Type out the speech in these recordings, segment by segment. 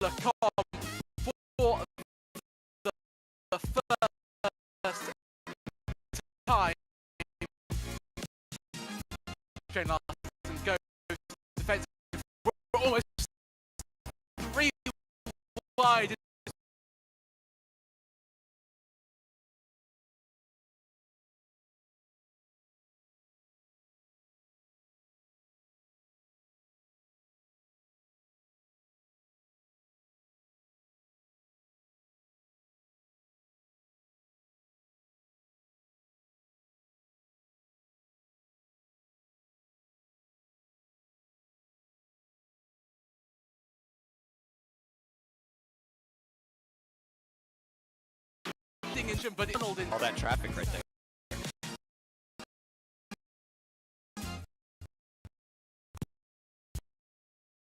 the comp for the first time. Shane Larson goes defensive. We're almost 3 wide. But all that traffic right there.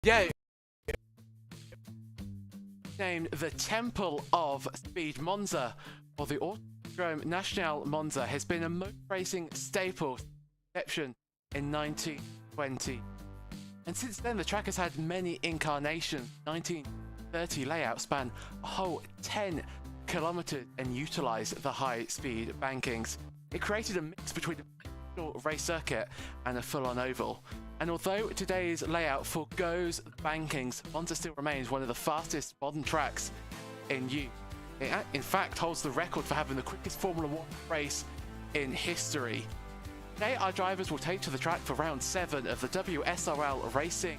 Yeah. Named the Temple of Speed Monza, or the Autodrome National Monza, has been a motor racing staple since inception in 1920. And since then, the track has had many incarnations. 1930 layout span a whole 10 kilometers and utilized the high-speed bankings. It created a mix between a traditional race circuit and a full-on oval. And although today's layout forgoes bankings, Monza still remains one of the fastest modern tracks in use. It in fact holds the record for having the quickest Formula 1 race in history. Today, our drivers will take to the track for round 7 of the WSRL racing.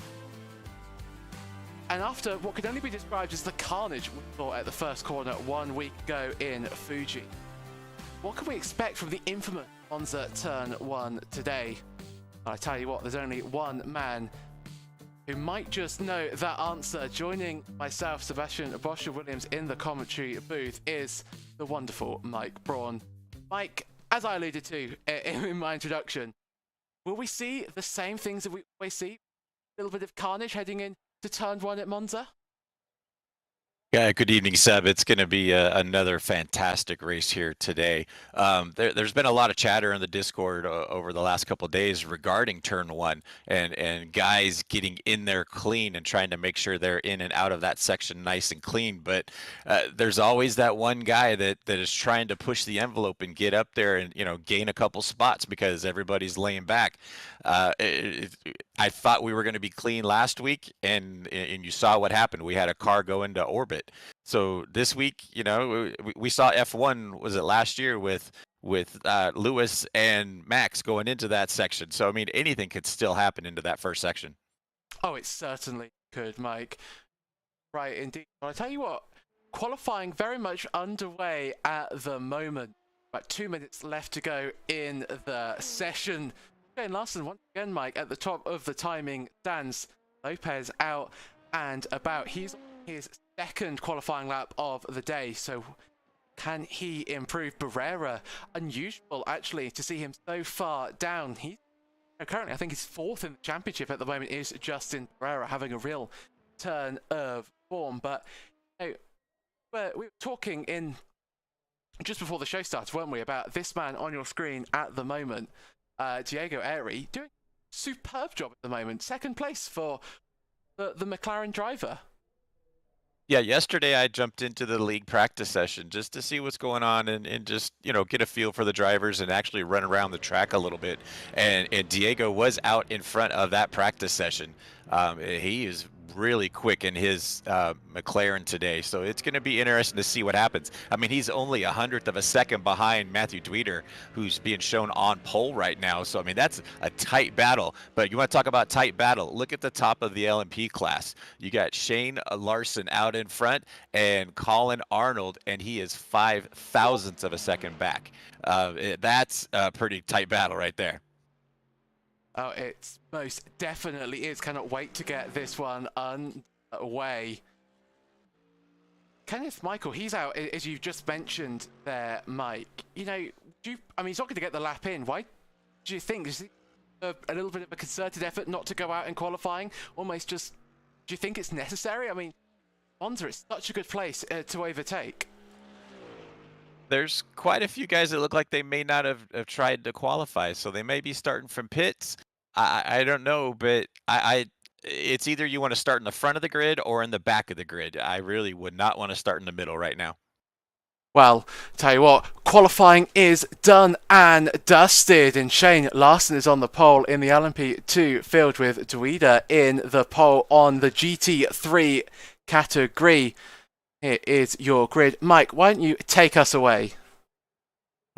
And after what could only be described as the carnage we saw at the first corner 1 week ago in Fuji, what can we expect from the infamous Monza Turn 1 today? I tell you what, there's only one man who might just know that answer. Joining myself, Sebastian Boscher-Williams, in the commentary booth is the wonderful Mike Braun. Mike, as I alluded to in my introduction, will we see the same things that we always see? A little bit of carnage heading in to Turn 1 at Monza? Yeah, good evening, Seb. It's going to be another fantastic race here today. There's been a lot of chatter in the Discord over the last couple of days regarding Turn 1 and guys getting in there clean and trying to make sure they're in and out of that section nice and clean. But there's always that one guy that is trying to push the envelope and get up there and gain a couple spots because everybody's laying back. I thought we were going to be clean last week, and you saw what happened. We had a car go into orbit. So this week, we saw F1, was it last year, with Lewis and Max going into that section. So I mean, anything could still happen into that first section. Oh, it certainly could, Mike. Right, indeed. But I tell you what, qualifying very much underway at the moment. About 2 minutes left to go in the session. Shane Larson once again, Mike, at the top of the timing stands. Lopez out and about. He's on his second qualifying lap of the day, so can he improve? Barrera, unusual actually to see him so far down. He's currently, I think he's 4th in the championship at the moment, is Justin Barrera, having a real turn of form. But we were talking in just before the show started, weren't we, about this man on your screen at the moment, Diego Aeri, doing a superb job at the moment. 2nd place for the McLaren driver. Yeah, yesterday I jumped into the league practice session just to see what's going on and just, get a feel for the drivers and actually run around the track a little bit. And Diego was out in front of that practice session. He is really quick in his McLaren today, so it's going to be interesting to see what happens. I mean, he's only 100th of a second behind Matthew Dweeter, who's being shown on pole right now. So I mean, that's a tight battle. But you want to talk about tight battle? Look at the top of the LMP class. You got Shane Larson out in front and Colin Arnold, and he is 5,000ths of a second back. That's a pretty tight battle right there. Oh, it most definitely is. Cannot wait to get this one underway. Kenneth Michael, he's out, as you've just mentioned there, Mike. I mean, he's not going to get the lap in. Why do you think? Is it a little bit of a concerted effort not to go out in qualifying? Almost just, do you think it's necessary? I mean, Monza is such a good place to overtake. There's quite a few guys that look like they may not have tried to qualify, so they may be starting from pits. I don't know, but it's either you want to start in the front of the grid or in the back of the grid. I really would not want to start in the middle right now. Well, tell you what, qualifying is done and dusted, and Shane Larson is on the pole in the LMP2 field with Duida in the pole on the GT3 category. Here is your grid. Mike, why don't you take us away?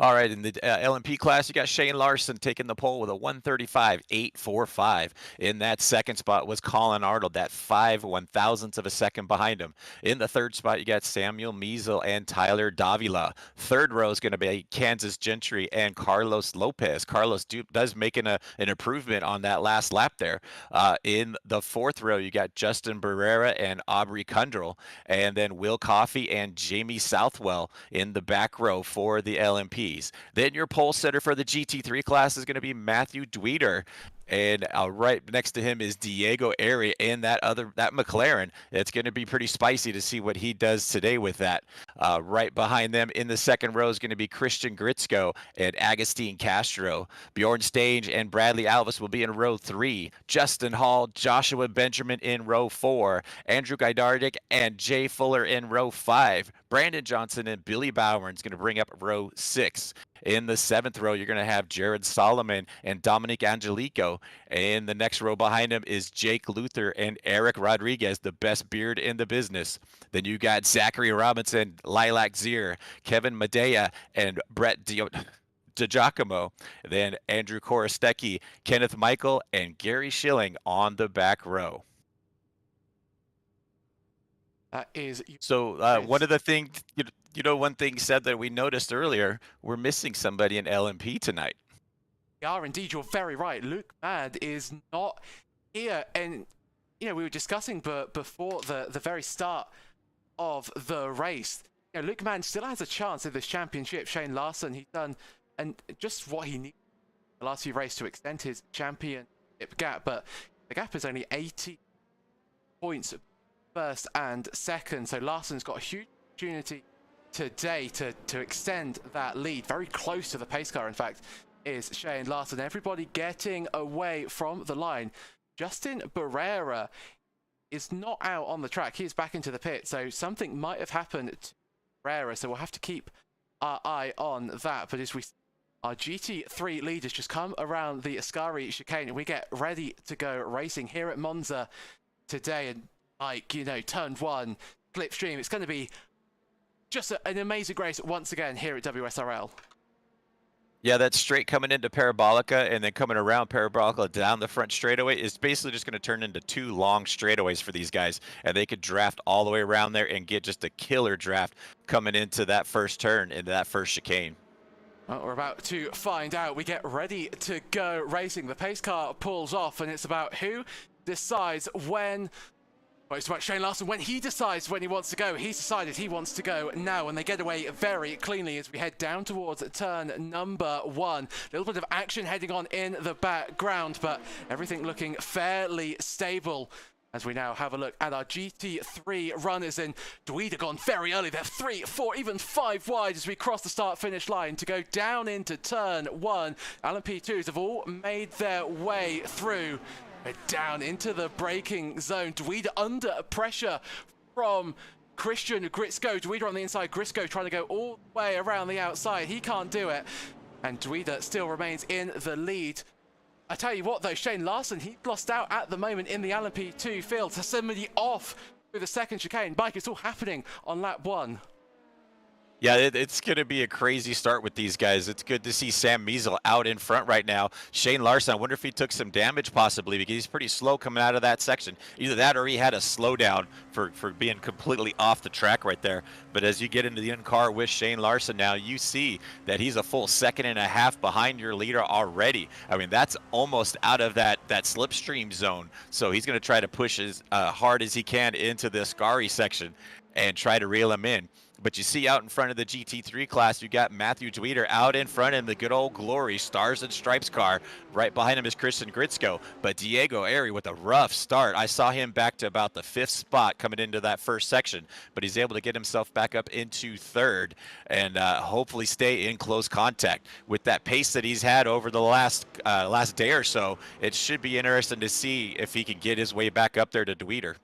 All right, in the LMP class, you got Shane Larson taking the pole with a 1:35.845. In that second spot was Colin Arnold, that 5/1000ths of a second behind him. In the third spot, you got Samuel Measle and Tyler Davila. Third row is going to be Kansas Gentry and Carlos Lopez. Carlos does making an improvement on that last lap there. In the fourth row, you got Justin Barrera and Aubrey Kundrell, and then Will Coffey and Jamie Southwell in the back row for the LMP. Then your pole setter for the GT3 class is going to be Matthew Duida. And right next to him is Diego Ari in that McLaren. It's going to be pretty spicy to see what he does today with that. Right behind them in the second row is going to be Christian Gritzko and Agustin Castro. Bjorn Stage and Bradley Alvis will be in row 3. Justin Hall, Joshua Benjamin in row 4. Andrew Gaidardic and Jay Fuller in row 5. Brandon Johnson and Billy Bowen is going to bring up row 6. In the seventh row, you're going to have Jared Solomon and Dominic Angelico. And the next row behind him is Jake Luther and Eric Rodriguez, the best beard in the business. Then you got Zachary Robinson, Lilac Zier, Kevin Medea, and Brett DiGiacomo. Then Andrew Korostecki, Kenneth Michael, and Gary Schilling on the back row. That is so one of the things, one thing said that we noticed earlier, we're missing somebody in LMP tonight. We are indeed, you're very right. Luke Mad is not here. And, we were discussing before the very start of the race, Luke Mad still has a chance in this championship. Shane Larson, he's done and just what he needs the last few races to extend his championship gap. But the gap is only 80 points first and second. So Larson's got a huge opportunity today to extend that lead. Very close to the pace car, in fact, is Shane Larson. Everybody getting away from the line. Justin Barrera is not out on the track. He is back into the pit, so something might have happened to Barrera, so we'll have to keep our eye on that. But as we our GT3 leaders just come around the Ascari chicane, and we get ready to go racing here at Monza today. And turn 1, slipstream, it's going to be just an amazing race once again here at WSRL. Yeah, that straight coming into Parabolica and then coming around Parabolica down the front straightaway is basically just going to turn into 2 long straightaways for these guys. And they could draft all the way around there and get just a killer draft coming into that first turn, into that first chicane. Well, we're about to find out. We get ready to go racing. The pace car pulls off, and it's about who decides when. Well, it's about Shane Larson. When he decides when he wants to go, he's decided he wants to go now, and they get away very cleanly as we head down towards turn number 1. A little bit of action heading on in the background, but everything looking fairly stable as we now have a look at our GT3 runners. And Duida gone very early. They're 3, 4, even 5 wide as we cross the start-finish line to go down into turn 1. LMP2s have all made their way through. Down into the braking zone. Duida under pressure from Christian Gritzko. Duida on the inside. Gritzko trying to go all the way around the outside. He can't do it. And Duida still remains in the lead. I tell you what though, Shane Larson, he lost out at the moment in the LMP2 field. So somebody off through the second chicane. Bike, it's all happening on lap 1. Yeah, it's going to be a crazy start with these guys. It's good to see Sam Measle out in front right now. Shane Larson, I wonder if he took some damage possibly because he's pretty slow coming out of that section. Either that or he had a slowdown for being completely off the track right there. But as you get into the in-car with Shane Larson now, you see that he's a full 1.5 seconds behind your leader already. I mean, that's almost out of that slipstream zone. So he's going to try to push as hard as he can into the Ascari section and try to reel him in. But you see out in front of the GT3 class, you got Matthew Dweeter out in front in the good old Glory Stars and Stripes car. Right behind him is Christian Gritzko. But Diego Airy with a rough start. I saw him back to about the 5th spot coming into that first section, but he's able to get himself back up into 3rd and hopefully stay in close contact. With that pace that he's had over the last day or so, it should be interesting to see if he can get his way back up there to Dweeter.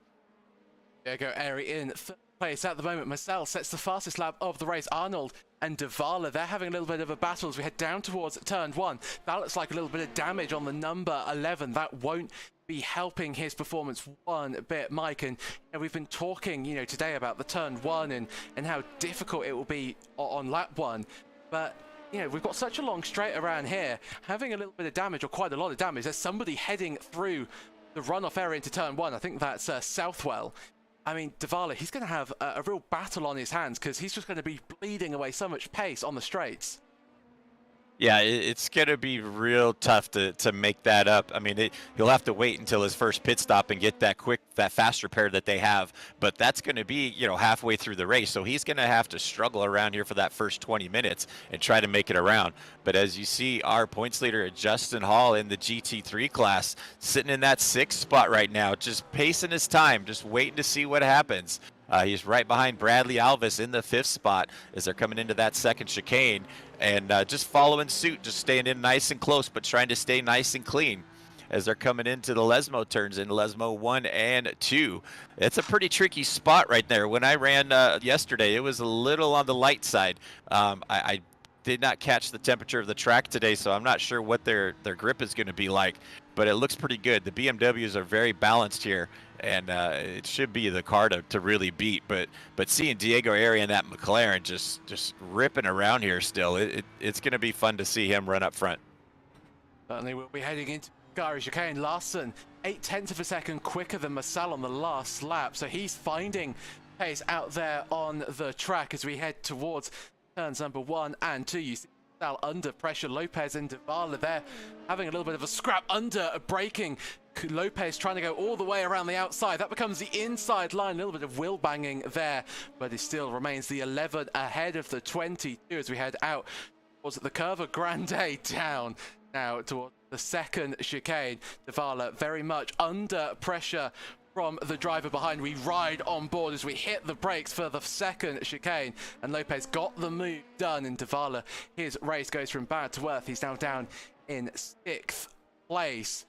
Diego Airy in 3rd place at the moment. Marcel sets the fastest lap of the race. Arnold and Divac, they're having a little bit of a battle as we head down towards turn 1. That looks like a little bit of damage on the number 11. That won't be helping his performance one bit, Mike. And we've been talking, today about the turn 1 and how difficult it will be on lap 1. But we've got such a long straight around here. Having a little bit of damage, or quite a lot of damage, there's somebody heading through the runoff area into turn 1. I think that's Southwell. I mean, Divac, he's going to have a real battle on his hands because he's just going to be bleeding away so much pace on the straights. Yeah, it's going to be real tough to make that up. I mean, he'll have to wait until his first pit stop and get that fast repair that they have. But that's going to be, halfway through the race. So he's going to have to struggle around here for that first 20 minutes and try to make it around. But as you see, our points leader, Justin Hall in the GT3 class, sitting in that 6th spot right now, just pacing his time, just waiting to see what happens. He's right behind Bradley Alvis in the 5th spot as they're coming into that 2nd chicane, and just following suit, just staying in nice and close, but trying to stay nice and clean as they're coming into the Lesmo turns in Lesmo 1 and 2. It's a pretty tricky spot right there. When I ran yesterday, it was a little on the light side. I did not catch the temperature of the track today, so I'm not sure what their grip is going to be like, but it looks pretty good. The BMWs are very balanced here, and it should be the car to really beat. But seeing Diego Airy and that McLaren just ripping around here still, it's going to be fun to see him run up front. Certainly we'll be heading into Gary chicane. Larson 0.8 of a second quicker than Marcel on the last lap, so he's finding pace out there on the track as we head towards turns number 1 and 2. You see Marcel under pressure. Lopez and Divac, they're having a little bit of a scrap under braking. Lopez trying to go all the way around the outside. That becomes the inside line. A little bit of wheel banging there, but it still remains the 11 ahead of the 22 as we head out towards the Curva Grande down now towards the 2nd chicane. Divac very much under pressure from the driver behind. We ride on board as we hit the brakes for the 2nd chicane, and Lopez got the move done. And Divac, his race goes from bad to worse. He's now down in 6th place.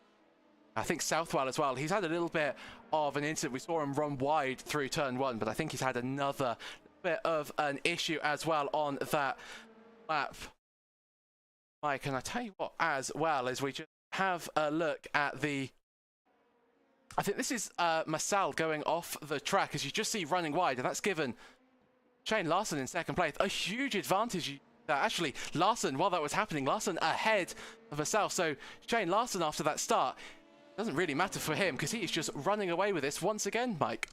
I think Southwell as well. He's had a little bit of an incident. We saw him run wide through turn 1, but I think he's had another bit of an issue as well on that lap. Mike, and I tell you what, as well as we just have a look at the... I think this is Marcel going off the track, as you just see running wide, and that's given Shane Larson in 2nd place a huge advantage. Actually, Larson, while that was happening, Larson ahead of Marcel. So Shane Larson, after that start, doesn't really matter for him because he is just running away with this once again, Mike.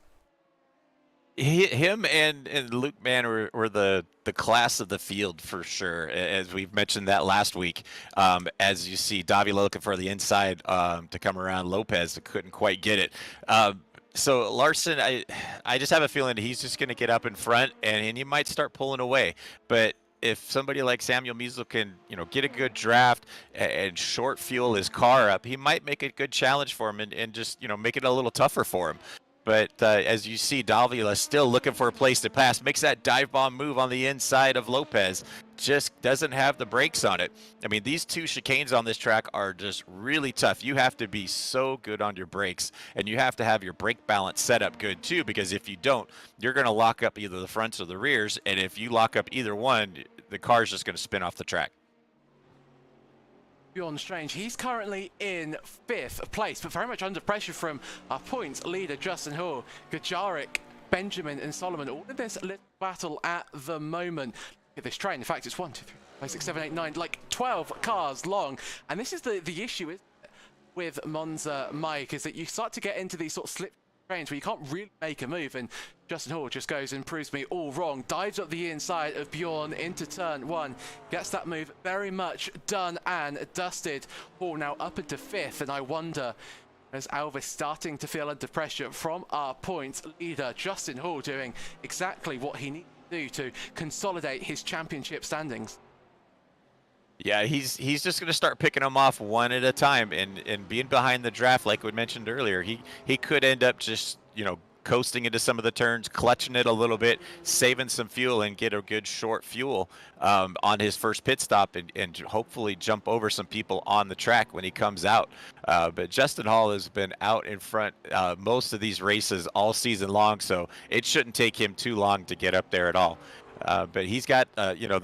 Him and Luke Mann were the class of the field for sure, as we've mentioned that last week. As you see, Davila looking for the inside to come around Lopez, couldn't quite get it. So Larson, I just have a feeling he's just going to get up in front and he might start pulling away. But if somebody like Samuel Measle can, get a good draft and short fuel his car up, he might make a good challenge for him and just, make it a little tougher for him. But as you see, Davila still looking for a place to pass, makes that dive bomb move on the inside of Lopez, just doesn't have the brakes on it. I mean, these 2 chicanes on this track are just really tough. You have to be so good on your brakes, and you have to have your brake balance set up good too, because if you don't, you're going to lock up either the fronts or the rears, and if you lock up either one, the car's just going to spin off the track. Bjorn Strange, he's currently in 5th place, but very much under pressure from our points leader, Justin Hall, Gajarik, Benjamin, and Solomon. All in this little battle at the moment. Look at this train. In fact, it's 1, 2, 3, 4, 5, 6, 7, 8, 9, like 12 cars long. And this is the issue with Monza, Mike, is that you start to get into these sort of slip trains where you can't really make a move, and Justin Hall just goes and proves me all wrong. Dives up the inside of Bjorn into turn 1, gets that move very much done and dusted. Hall now up into 5th, and I wonder, as Alvis starting to feel under pressure from our points leader, Justin Hall doing exactly what he needs to do to consolidate his championship standings. Yeah, he's just going to start picking them off one at a time, and being behind the draft, like we mentioned earlier, he could end up just, you know, coasting into some of the turns, clutching it a little bit, saving some fuel, and get a good short fuel on his first pit stop, and hopefully jump over some people on the track when he comes out. But Justin Hall has been out in front most of these races all season long, so it shouldn't take him too long to get up there at all. But he's got, you know,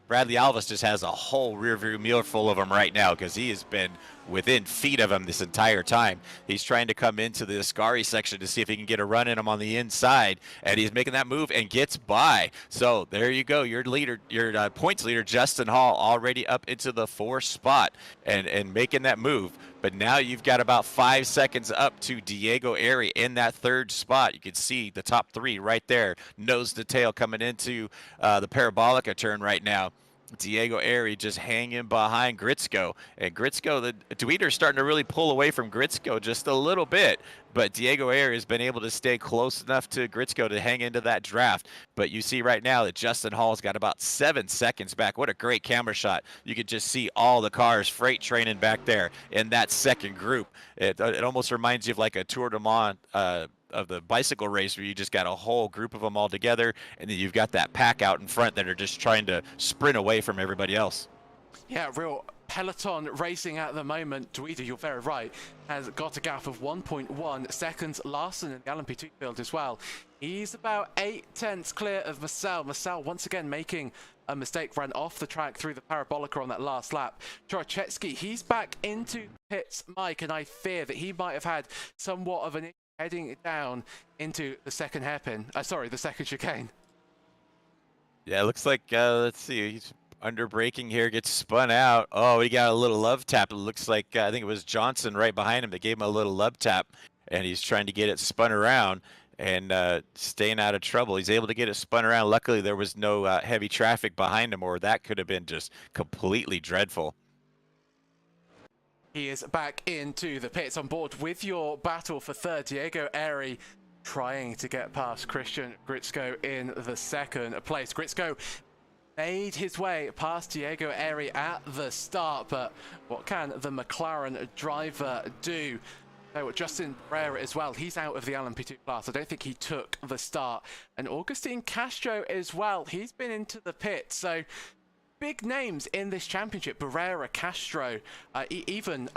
Bradley Alvis just has a whole rear view mirror full of them right now, because he has been within feet of him this entire time. He's trying to come into the Ascari section to see if he can get a run in him on the inside, and he's making that move and gets by. So there you go, your leader, your points leader, Justin Hall, already up into the 4th spot and making that move. But now you've got about 5 seconds up to Diego Ari in that 3rd spot. You can see the top 3 right there, nose to tail, coming into the Parabolica turn right now. Diego Ari just hanging behind Gritzko. And Gritzko, the Dweeter's starting to really pull away from Gritzko just a little bit. But Diego Ari has been able to stay close enough to Gritzko to hang into that draft. But you see right now that Justin Hall's got about 7 seconds back. What a great camera shot. You could just see all the cars freight training back there in that second group. It almost reminds you of like a Tour de Mont of the bicycle race, where you just got a whole group of them all together, and then you've got that pack out in front that are just trying to sprint away from everybody else. Yeah, real peloton racing at the moment. Dweeder, you're very right, has got a gap of 1.1 seconds. Larson in the LMP2 field as well. He's about 8/10 clear of Marcel. Marcel once again making a mistake, ran off the track through the Parabolica on that last lap. Chorachetsky, he's back into pits, Mike, and I fear that he might have had somewhat of an heading down into the second hairpin. Sorry, the second chicane. Yeah, it looks like, let's see, he's under braking here, gets spun out. Oh, he got a little love tap. It looks like, I think it was Johnson right behind him that gave him a little love tap, and he's trying to get it spun around and staying out of trouble. He's able to get it spun around. Luckily, there was no heavy traffic behind him, or that could have been just completely dreadful. He is back into the pits, on board with your battle for 3rd. Diego Ari trying to get past Christian Gritzko in the 2nd place. Gritzko made his way past Diego Ari at the start, but what can the McLaren driver do? So Justin Barrera as well, he's out of the LMP2 class. I don't think he took the start. And Augustine Castro as well, he's been into the pit. So big names in this championship: Barrera, Castro, even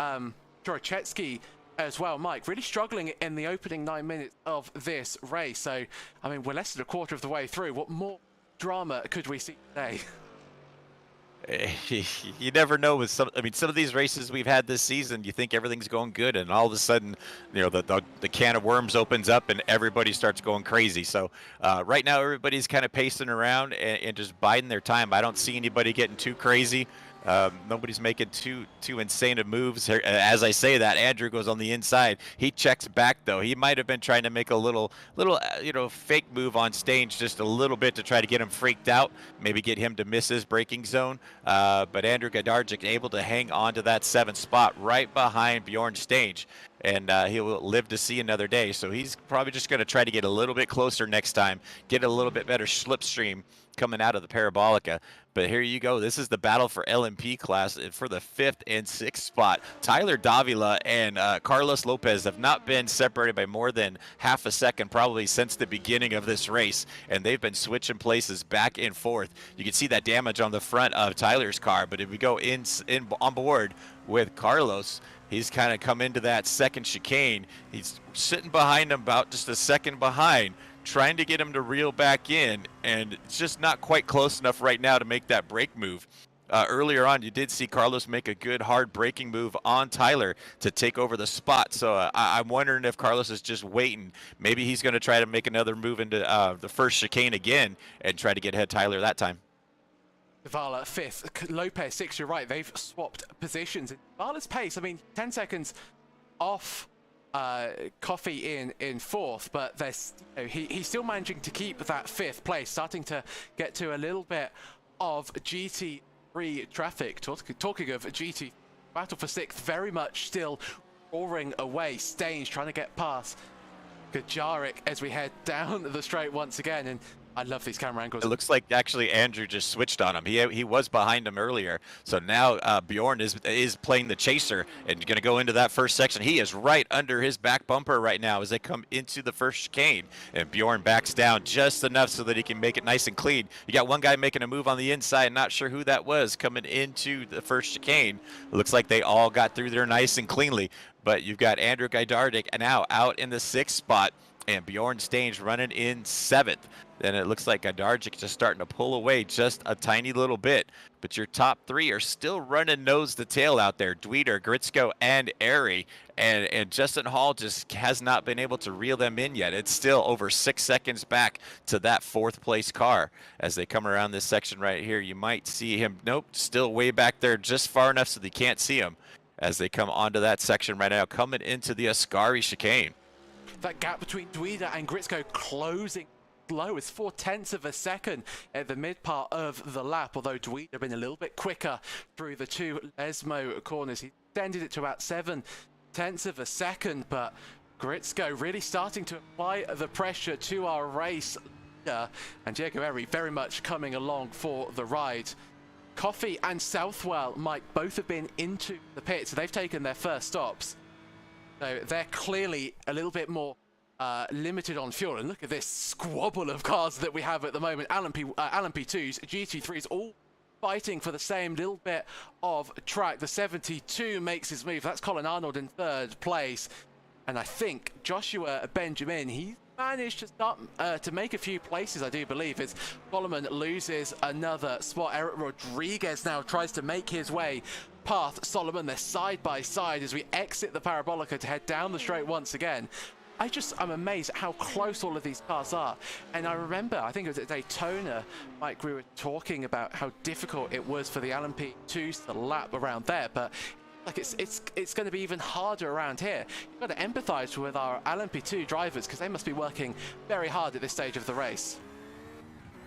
Chorachetsky as well. Mike, really struggling in the opening 9 minutes of this race. So, I mean, we're less than a quarter of the way through. What more drama could we see today? You never know with some. I mean, some of these races we've had this season, you think everything's going good, and all of a sudden, you know, the can of worms opens up and everybody starts going crazy. So right now, everybody's kind of pacing around and just biding their time. I don't see anybody getting too crazy. Nobody's making too insane of moves. As I say that, Andrew goes on the inside. He checks back though. He might have been trying to make a little you know, fake move on stage just a little bit to try to get him freaked out, maybe get him to miss his braking zone. But Andrew Gadarczyk able to hang on to that 7th spot right behind Bjorn Stage. And he'll live to see another day. So he's probably just going to try to get a little bit closer next time, get a little bit better slipstream coming out of the Parabolica. But here you go. This is the battle for LMP class for the 5th and 6th spot. Tyler Davila and Carlos Lopez have not been separated by more than half a second probably since the beginning of this race, and they've been switching places back and forth. You can see that damage on the front of Tyler's car, but if we go in on board with Carlos, he's kind of come into that 2nd chicane. He's sitting behind him, about just a second behind, trying to get him to reel back in, and it's just not quite close enough right now to make that brake move. Earlier on, you did see Carlos make a good hard braking move on Tyler to take over the spot. So I'm wondering if Carlos is just waiting. Maybe he's going to try to make another move into the 1st chicane again and try to get ahead Tyler that time. Davala 5th, Lopez 6th. You're right, they've swapped positions. Davala's pace, I mean, 10 seconds off Coffee in 4th, but there's, you know, he's still managing to keep that 5th place, starting to get to a little bit of GT3 traffic. Talking of GT, battle for 6th, very much still roaring away. Staines trying to get past Gadarczyk as we head down the straight once again, and I love these camera angles. It looks like actually Andrew just switched on him. He was behind him earlier, so now Bjorn is playing the chaser and going to go into that first section. He is right under his back bumper right now as they come into the first chicane, and Bjorn backs down just enough so that he can make it nice and clean. You got one guy making a move on the inside, not sure who that was, coming into the first chicane. It looks like they all got through there nice and cleanly, but you've got Andrew Gajdardik now out in the 6th spot, and Bjorn Stange running in 7th. Then it looks like Gajdardik just starting to pull away just a tiny little bit. But your top 3 are still running nose to tail out there. Dweeder, Gritzko, and Airy. And Justin Hall just has not been able to reel them in yet. It's still over 6 seconds back to that 4th place car. As they come around this section right here, you might see him. Nope, still way back there, just far enough so they can't see him. As they come onto that section right now, coming into the Ascari chicane. That gap between Dweeder and Gritzko closing low. It's 0.4 of a second at the mid part of the lap, although Dweeder have been a little bit quicker through the 2 Lesmo corners. He extended it to about 0.7 of a second, but Gritzko really starting to apply the pressure to our race leader, and Diego Airy very much coming along for the ride. Coffey and Southwell, Mike, both have been into the pit, so they've taken their first stops. So they're clearly a little bit more limited on fuel. And look at this squabble of cars that we have at the moment. LMP2s, GT3s, all fighting for the same little bit of track. The 72 makes his move. That's Colin Arnold in 3rd place. And I think Joshua Benjamin, he managed to start to make a few places, I do believe, as Solomon loses another spot. Eric Rodriguez now tries to make his way past Solomon. They're side by side as we exit the Parabolica to head down the straight once again. I'm amazed at how close all of these cars are. And I remember, I think it was at Daytona, Mike, we were talking about how difficult it was for the LMP2s to lap around there, but like it's going to be even harder around here. You've got to empathize with our LMP2 drivers because they must be working very hard at this stage of the race.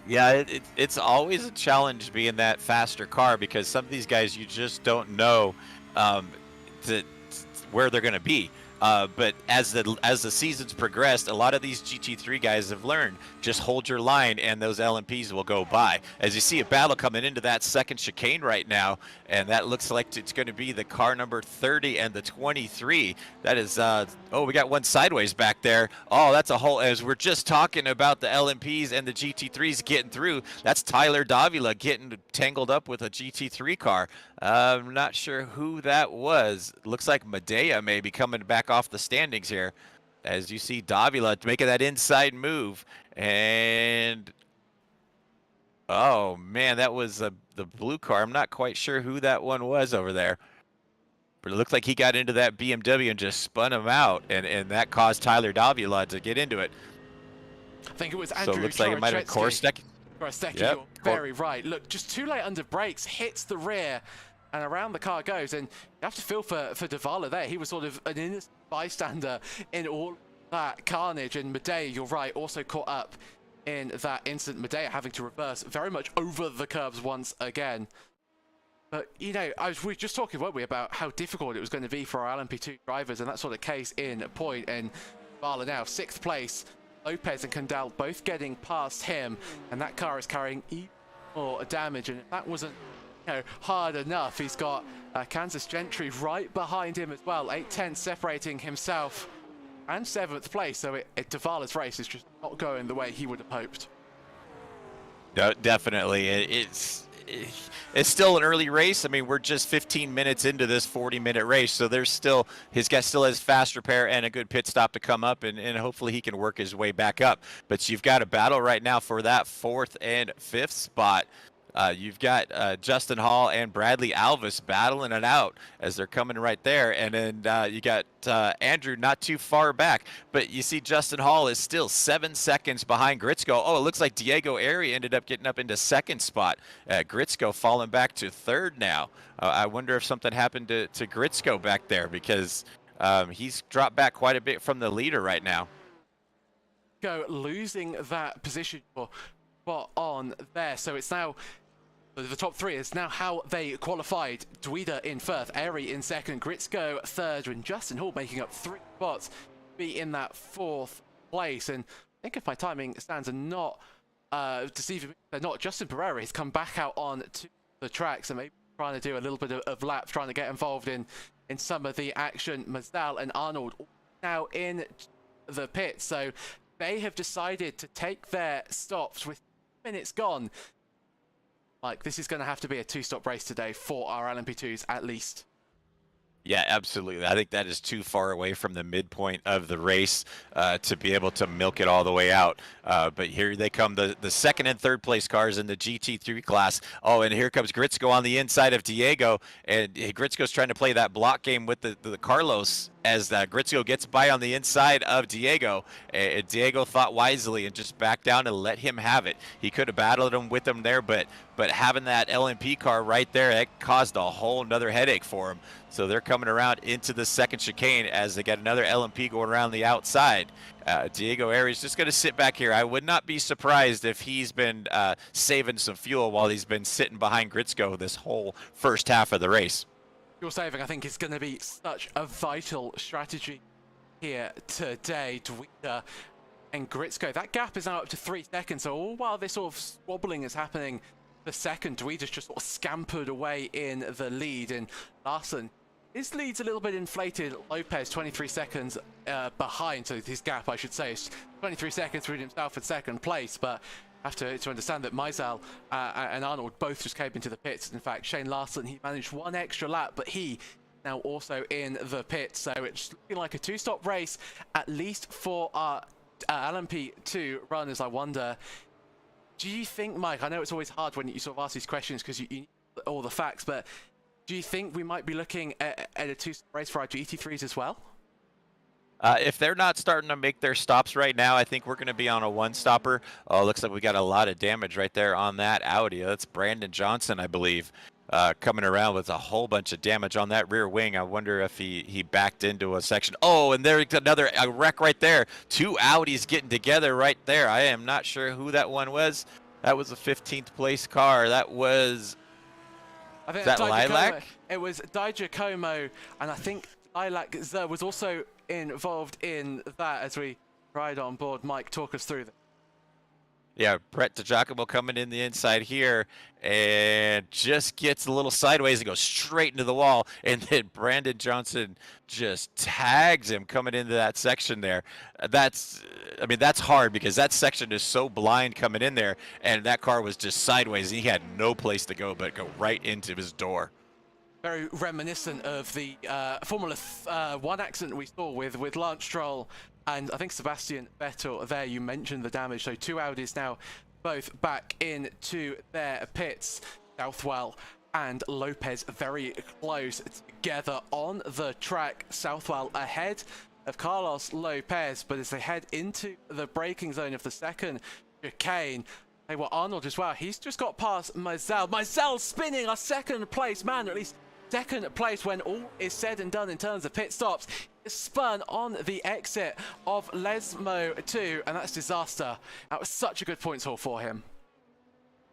Yeah, it's always a challenge being that faster car because some of these guys you just don't know where they're going to be. But as the seasons progressed, a lot of these GT3 guys have learned just hold your line and those LMPs will go by. As you see a battle coming into that 2nd chicane right now, and that looks like it's going to be the car number 30 and the 23. That is, oh, we got one sideways back there. Oh, that's a whole, as we're just talking about the LMPs and the GT3s getting through, that's Tyler Davila getting tangled up with a GT3 car. I'm not sure who that was. Looks like Medea may be coming back off the standings here as you see Davila making that inside move. And oh man, that was the blue car. I'm not quite sure who that one was over there, but it looked like he got into that BMW and just spun him out, and that caused Tyler Davila to get into it. I think it was Andrew. So it looks like it might have Korsteki. Yep. You're very right. Look, just too late under brakes, hits the rear, and around the car goes. And you have to feel for Davila there. He was sort of an innocent bystander in all that carnage. And Medea, you're right, also caught up in that incident. Medea having to reverse very much over the curbs once again. But, you know, we were just talking, weren't we, about how difficult it was going to be for our LMP2 drivers, and that sort of case in point. And Davila now 6th place. Lopez and Kandal both getting past him, and that car is carrying even more damage. And if that wasn't, you know, hard enough, he's got Kansas Gentry right behind him as well. 8/10 separating himself and 7th place. So Davila's race is just not going the way he would have hoped. No, definitely. It's still an early race. I mean, we're just 15 minutes into this 40-minute race, so there's still, his guy still has fast repair and a good pit stop to come up, and hopefully he can work his way back up. But you've got a battle right now for that 4th and 5th spot. You've got Justin Hall and Bradley Alvis battling it out as they're coming right there. And then you got Andrew not too far back. But you see Justin Hall is still 7 seconds behind Gritzko. Oh, it looks like Diego Airy ended up getting up into 2nd spot. Gritzko falling back to 3rd now. I wonder if something happened to Gritzko back there because he's dropped back quite a bit from the leader right now. Losing that position spot on there. So it's now the top 3 is now how they qualified. Dweeder in 1st, Airy in 2nd, Gritzko 3rd, and Justin Hall making up 3 spots, be in that 4th place. And I think if my timing stands and not deceiving me. Not Justin Pereira, he's come back out on to the track, so maybe trying to do a little bit of laps, trying to get involved in some of the action. Mazdal and Arnold now in the pit, so they have decided to take their stops with minutes gone. Like, this is going to have to be a 2-stop race today for our LMP2s at least. Yeah, absolutely. I think that is too far away from the midpoint of the race to be able to milk it all the way out. But here they come, the second and third place cars in the GT3 class. Oh, and here comes Gritzko on the inside of Diego. And Gritzko's trying to play that block game with the Carlos as Gritzko gets by on the inside of Diego. And Diego thought wisely and just backed down and let him have it. He could have battled him with him there, but having that LMP car right there, it caused a whole nother headache for him. So they're coming around into the second chicane as they got another LMP going around the outside. Diego Arias just going to sit back here. I would not be surprised if he's been saving some fuel while he's been sitting behind Gritzko this whole first half of the race. Fuel saving, I think, is going to be such a vital strategy here today. Dwita and Gritzko, that gap is now up to 3 seconds. So all while this sort of squabbling is happening, the second, Dwita's just sort of scampered away in the lead, and Larsen, his lead's a little bit inflated. Lopez 23 seconds behind, so his gap, I should say, is 23 seconds through himself in second place. But I have to understand that Mazdal and Arnold both just came into the pits. In fact, Shane Larsen, he managed 1 extra lap, but he now also in the pits. So it's looking like a 2-stop race, at least for our LMP2 runners. I wonder, do you think, Mike, I know it's always hard when you sort of ask these questions because you need all the facts, but do you think we might be looking at a 2-stop race for our GT3s as well? If they're not starting to make their stops right now, I think we're going to be on a 1-stopper. Oh, looks like we got a lot of damage right there on that Audi. That's Brandon Johnson, I believe, coming around with a whole bunch of damage on that rear wing. I wonder if he backed into a section. Oh, and there's another wreck right there. 2 Audis getting together right there. I am not sure who that one was. That was a 15th place car. That was... I think is that Lilac? It was Di Giacomo, and I think Lilac was also involved in that as we ride on board. Mike, talk us through that. Yeah, Brett DiGiacomo coming in the inside here and just gets a little sideways and goes straight into the wall. And then Brandon Johnson just tags him coming into that section there. That's hard because that section is so blind coming in there. And that car was just sideways. He had no place to go but go right into his door. Very reminiscent of the Formula 1 accident we saw with Lance Stroll and I think Sebastian Vettel there. You mentioned the damage. So 2 Audis now both back into their pits. Southwell and Lopez very close together on the track. Southwell ahead of Carlos Lopez, but as they head into the braking zone of the second chicane, hey, well, Arnold as well, he's just got past Mazdal. Mazdal spinning a second place man, or at least second place when all is said and done in terms of pit stops. Spun on the exit of LMP2, and that's disaster. That was such a good points haul for him.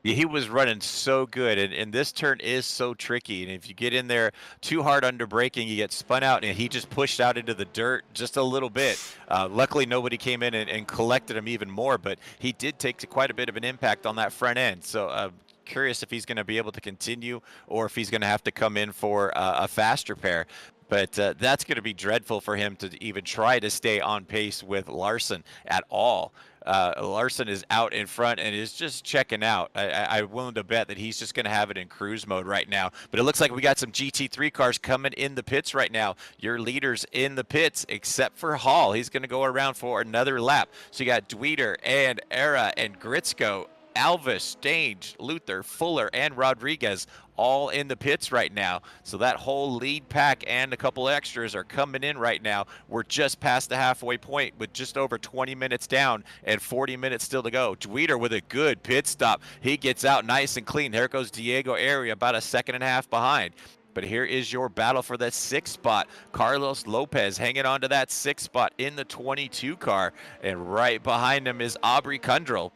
Yeah, he was running so good, and this turn is so tricky. And if you get in there too hard under braking, you get spun out, and he just pushed out into the dirt just a little bit. Luckily, nobody came in and collected him even more, but he did take quite a bit of an impact on that front end. So curious if he's going to be able to continue or if he's going to have to come in for a faster pair. But that's going to be dreadful for him to even try to stay on pace with Larsen at all. Larsen is out in front and is just checking out. I'm willing to bet that he's just going to have it in cruise mode right now. But it looks like we got some GT3 cars coming in the pits right now. Your leaders in the pits, except for Hall. He's going to go around for another lap. So you got Dwiter and Era and Gritzko, Alvis, Stange, Luther, Fuller, and Rodriguez all in the pits right now. So that whole lead pack and a couple extras are coming in right now. We're just past the halfway point with just over 20 minutes down and 40 minutes still to go. Dwiter with a good pit stop. He gets out nice and clean. There goes Diego Area about a second and a half behind. But here is your battle for that 6th spot. Carlos Lopez hanging on to that 6th spot in the 22 car. And right behind him is Aubrey Kundrell.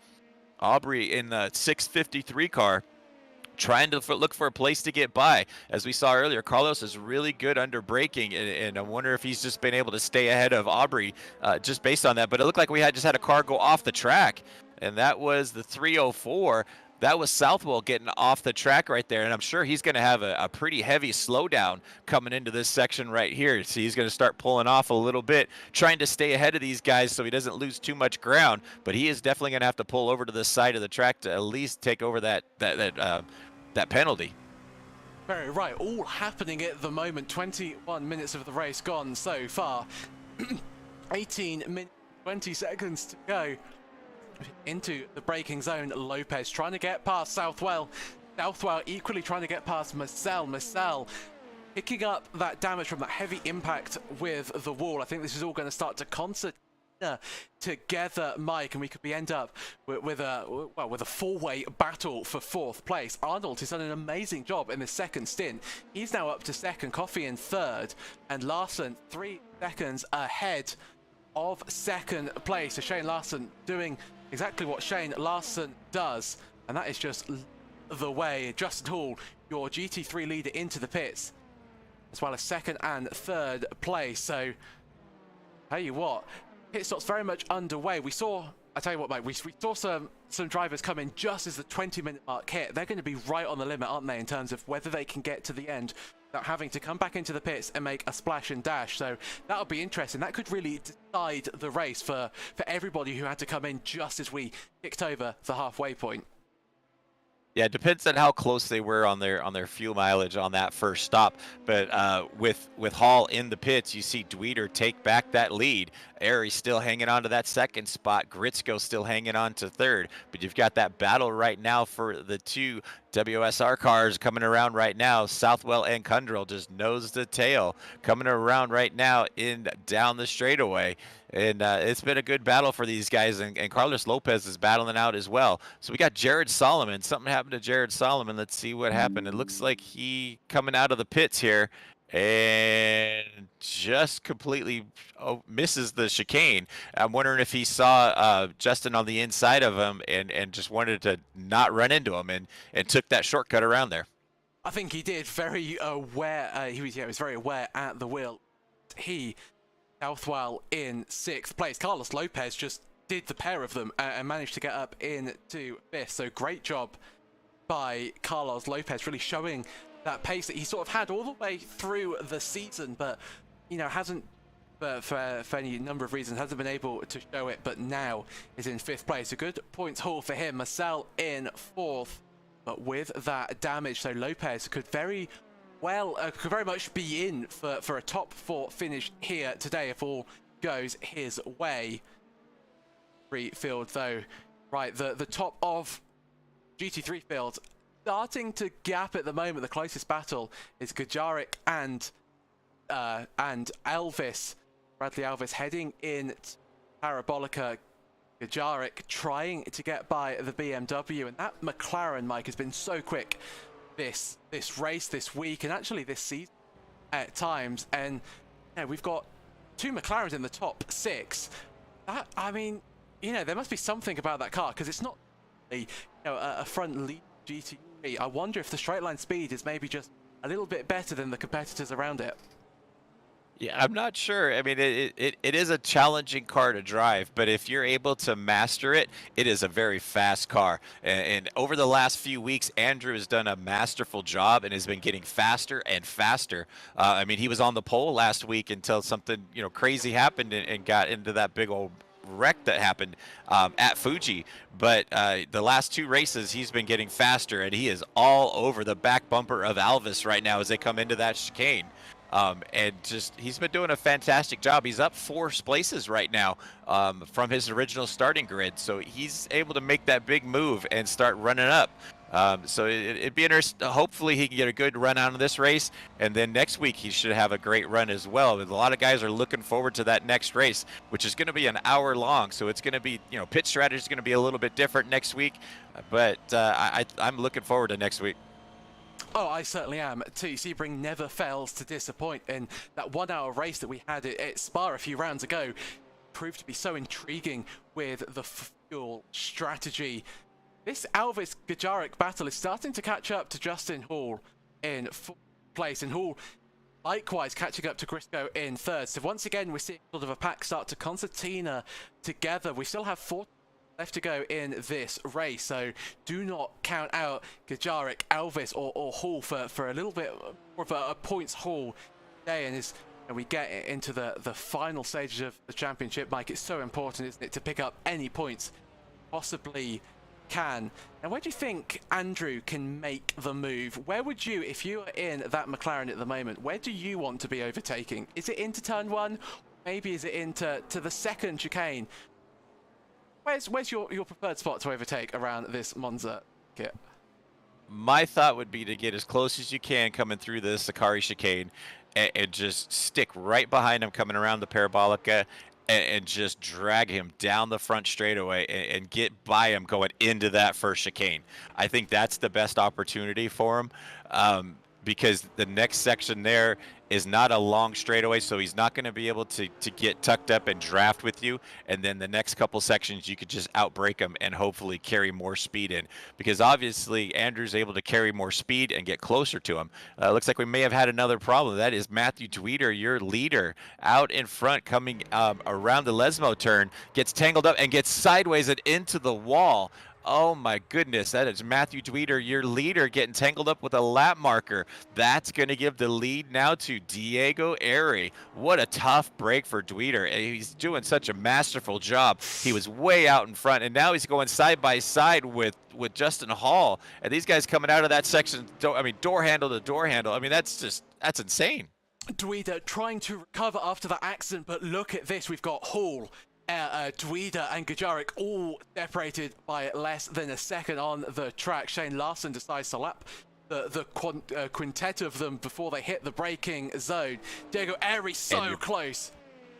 Aubrey in the 653 car, trying to look for a place to get by. As we saw earlier, Carlos is really good under braking, and I wonder if he's just been able to stay ahead of Aubrey just based on that. But it looked like we just had a car go off the track. and that was the 304. That was Southwell getting off the track right there, and I'm sure he's going to have a pretty heavy slowdown coming into this section right here. So he's going to start pulling off a little bit, trying to stay ahead of these guys so he doesn't lose too much ground. But he is definitely going to have to pull over to the side of the track to at least take over that penalty. Very right, all happening at the moment. 21 minutes of the race gone so far. 18 minutes, 20 seconds to go into the braking zone. Lopez trying to get past Southwell. Southwell equally trying to get past Marcel. Marcel picking up that damage from that heavy impact with the wall. I think this is all going to start to concert together, Mike, and we could end up with a four-way battle for fourth place. Arnold has done an amazing job in the second stint. He's now up to second, Coffey in third, and Larson 3 seconds ahead of second place. So Shane Larson doing exactly what Shane Larson does, and that is just the way. Justin Hall, your GT3 leader, into the pits, as well as second and third place. So tell you what, pit stop's very much underway. I tell you what, mate, we saw some drivers come in just as the 20-minute mark hit. They're going to be right on the limit, aren't they, in terms of whether they can get to the end without having to come back into the pits and make a splash and dash. So that'll be interesting. That could really decide the race for everybody who had to come in just as we kicked over the halfway point. Yeah, it depends on how close they were on their fuel mileage on that first stop. But with Hall in the pits, you see Dweeder take back that lead. Airy still hanging on to that second spot. Gritzko still hanging on to third. But you've got that battle right now for the two WSR cars coming around right now. Southwell and Kundrell just nose to tail coming around right now down the straightaway. And it's been a good battle for these guys, and Carlos Lopez is battling out as well. So we got Jared Solomon. Something happened to Jared Solomon. Let's see what happened. It looks like he coming out of the pits here and just completely misses the chicane. I'm wondering if he saw Justin on the inside of him and just wanted to not run into him and took that shortcut around there. I think he did. Very aware. He was very aware at the wheel. Southwell in 6th place. Carlos Lopez just did the pair of them and managed to get up into 5th. So great job by Carlos Lopez, really showing that pace that he sort of had all the way through the season, but hasn't, for any number of reasons, hasn't been able to show it, but now is in 5th place. A good points haul for him. Marcel in 4th, but with that damage, so Lopez could very much be in for a top 4 finish here today if all goes his way. Free field though, right, the top of GT3 field starting to gap at the moment. The closest battle is Gajaric and Elvis. Bradley Elvis heading in Parabolica. Gajaric trying to get by the BMW, and that McLaren, Mike, has been so quick this race, this week, and actually this season at times. And we've got 2 McLarens in the top 6. That, I mean, there must be something about that car, because it's not a front lead GT3. I wonder if the straight line speed is maybe just a little bit better than the competitors around it. Yeah, I'm not sure. I mean, it is a challenging car to drive, but if you're able to master it, it is a very fast car. And over the last few weeks, Andrew has done a masterful job and has been getting faster and faster. I mean, he was on the pole last week until something crazy happened and got into that big old wreck that happened at Fuji. But the last 2 races, he's been getting faster, and he is all over the back bumper of Alvis right now as they come into that chicane. And just, he's been doing a fantastic job. He's up 4 places right now from his original starting grid. So he's able to make that big move and start running up. So it'd be interesting. Hopefully he can get a good run out of this race, and then next week he should have a great run as well. A lot of guys are looking forward to that next race, which is going to be an hour long. So it's going to be, pit strategy is going to be a little bit different next week, but I'm looking forward to next week. Oh, I certainly am too. Sebring never fails to disappoint, and that 1-hour race that we had at Spa a few rounds ago proved to be so intriguing with the fuel strategy. This Alvis Gajaric battle is starting to catch up to Justin Hall in 4th place, and Hall likewise catching up to Grisco in 3rd. So once again, we're seeing sort of a pack start to concertina together. We still have 4 left to go in this race, so do not count out Gajarek, Elvis, or Hall for a little bit more of a points haul today. And we get into the final stages of the championship, Mike. It's so important, isn't it, to pick up any points possibly can. And where do you think Andrew can make the move? Where would you, if you are in that McLaren at the moment, where do you want to be overtaking? Is it into turn 1? Maybe is it into the second chicane? Where's your preferred spot to overtake around this Monza kit? My thought would be to get as close as you can coming through the Sakari chicane and just stick right behind him coming around the Parabolica and just drag him down the front straightaway and get by him going into that first chicane. I think that's the best opportunity for him, because the next section there is not a long straightaway, so he's not going to be able to get tucked up and draft with you. And then the next couple sections, you could just outbrake him and hopefully carry more speed in, because obviously Andrew's able to carry more speed and get closer to him. Looks like we may have had another problem. That is Matthew Dweeder, your leader, out in front coming around the Lesmo turn, gets tangled up and gets sideways and into the wall. Oh my goodness, that is Matthew Dweeder, your leader, getting tangled up with a lap marker. That's going to give the lead now to Diego Airy. What a tough break for Dweeder. He's doing such a masterful job. He was way out in front, and now he's going side by side with Justin Hall. And these guys coming out of that section, door handle to door handle. I mean, that's insane. Dweeder trying to recover after that accident, but look at this. We've got Hall, Dweeder and Gajarek all separated by less than a second on the track. Shane Larson decides to lap the quintet of them before they hit the braking zone. Diego Airy so close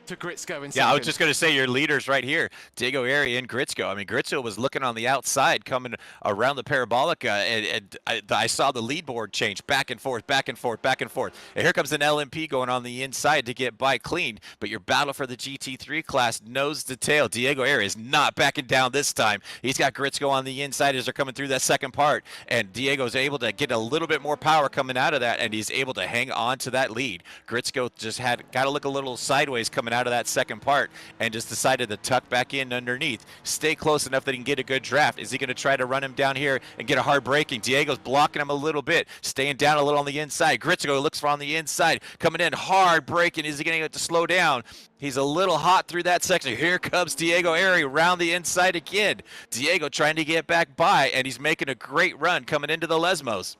to Gritzko in second. Yeah, I was just going to say your leaders right here, Diego Airy and Gritzko. I mean, Gritzko was looking on the outside coming around the Parabolica, and I saw the lead board change back and forth, back and forth, back and forth. And here comes an LMP going on the inside to get by clean, but your battle for the GT3 class nose to tail. Diego Airy is not backing down this time. He's got Gritzko on the inside as they're coming through that second part, and Diego's able to get a little bit more power coming out of that, and he's able to hang on to that lead. Gritzko just got to look a little sideways coming out of that second part and just decided to tuck back in underneath, stay close enough that he can get a good draft. Is he going to try to run him down here and get a hard braking? Diego's blocking him a little bit, staying down a little on the inside. Gritzko looks for on the inside, coming in hard braking. Is he going to get to slow down? He's a little hot through that section. Here comes Diego Airy around the inside again. Diego trying to get back by, and he's making a great run coming into the Lesmos.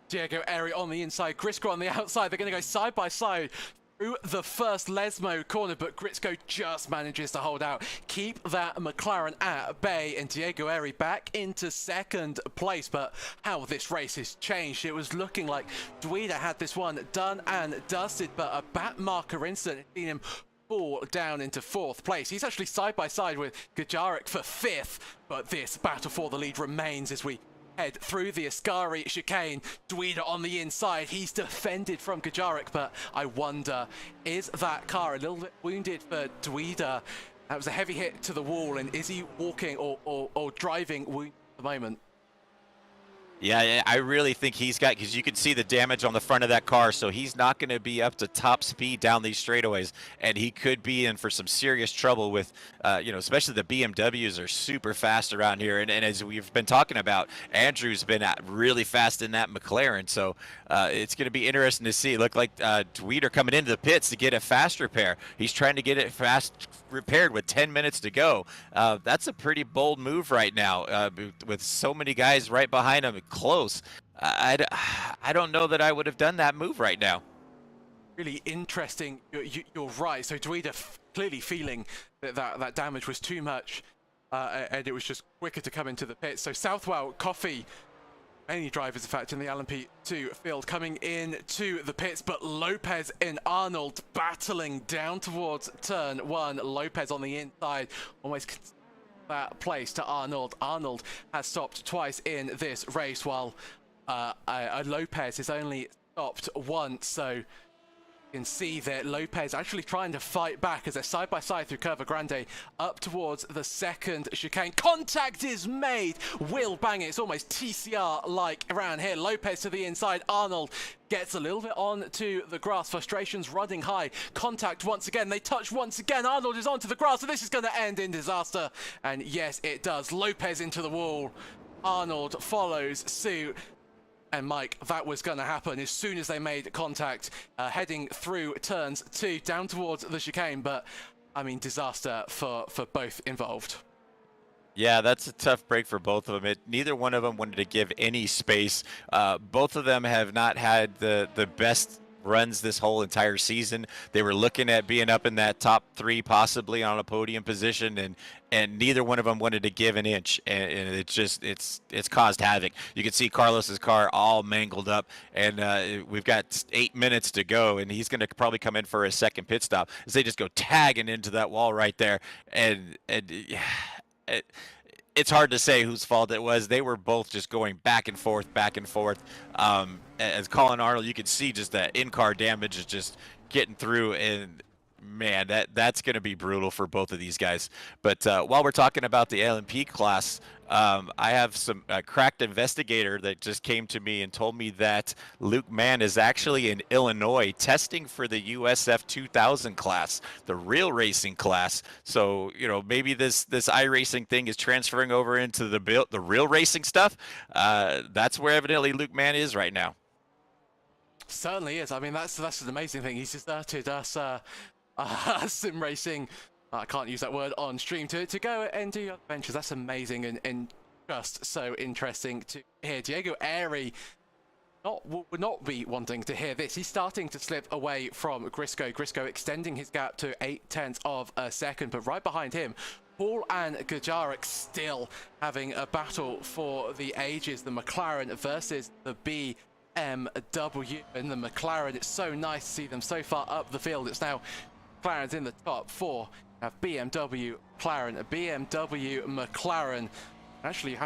Diego Airy on the inside, Gritzko on the outside. They're going to go side by side through the first Lesmo corner, but Gritzko just manages to hold out, keep that McLaren at bay, and Diego Airy back into second place. But how this race has changed. It was looking like Dweeder had this one done and dusted, but a bat marker incident had seen him fall down into fourth place. He's actually side by side with Gajarek for fifth, but this battle for the lead remains as we head through the Ascari chicane. Dweeder on the inside. He's defended from Gajarek, but I wonder, is that car a little bit wounded for Dweeder? That was a heavy hit to the wall, and is he walking or driving wounded at the moment? Yeah, I really think he's got, because you can see the damage on the front of that car, so he's not going to be up to top speed down these straightaways, and he could be in for some serious trouble with, especially the BMWs are super fast around here, and as we've been talking about, Andrew's been really fast in that McLaren, so it's going to be interesting to see. It looked like Dweeder coming into the pits to get a fast repair. He's trying to get it fast repaired with 10 minutes to go. That's a pretty bold move right now, with so many guys right behind him close. I don't know that I would have done that move right now. Really interesting. You're right. So Dweeder clearly feeling that damage was too much, and it was just quicker to come into the pit. So Southwell, Coffey, many drivers, in fact, in the LMP2 field coming in to the pits, but Lopez and Arnold battling down towards turn one. Lopez on the inside, almost that place to Arnold. Arnold has stopped twice in this race, while Lopez has only stopped once. So You can see that Lopez actually trying to fight back as they're side by side through Curva Grande up towards the second chicane. Contact is made. Will bang it. It's almost TCR-like around here. Lopez to the inside. Arnold gets a little bit on to the grass. Frustrations running high. Contact once again. They touch once again. Arnold is onto the grass, so this is going to end in disaster. And yes, it does. Lopez into the wall. Arnold follows suit. And Mike, that was going to happen as soon as they made contact, heading through turns 2 down towards the chicane. But I mean, disaster for both involved. Yeah, that's a tough break for both of them. Neither one of them wanted to give any space. Both of them have not had the best runs this whole entire season. They were looking at being up in that top 3, possibly on a podium position, and neither one of them wanted to give an inch, and it's caused havoc. You can see Carlos's car all mangled up, and we've got 8 minutes to go, and he's going to probably come in for a second pit stop as they just go tagging into that wall right there, and it's hard to say whose fault it was. They were both just going back and forth, back and forth. As Colin Arnold, you could see just that in-car damage is just getting through, and man, that's going to be brutal for both of these guys. But while we're talking about the LMP class, I have a cracked investigator that just came to me and told me that Luke Mann is actually in Illinois testing for the USF 2000 class, the real racing class. So, you know, maybe this iRacing thing is transferring over into the real racing stuff. That's where evidently Luke Mann is right now. Certainly is. I mean, that's an amazing thing. He's deserted us sim racing. I can't use that word on stream to go and do other ventures. That's amazing and just so interesting to hear. Diego Airy would not be wanting to hear this. He's starting to slip away from Grisco. Grisco extending his gap to 0.8 of a second, but right behind him, Paul and Gajarek still having a battle for the ages. The McLaren versus the BMW. And the McLaren, it's so nice to see them so far up the field. It's now McLaren's in the top 4. Have BMW, McLaren, BMW, McLaren. Actually,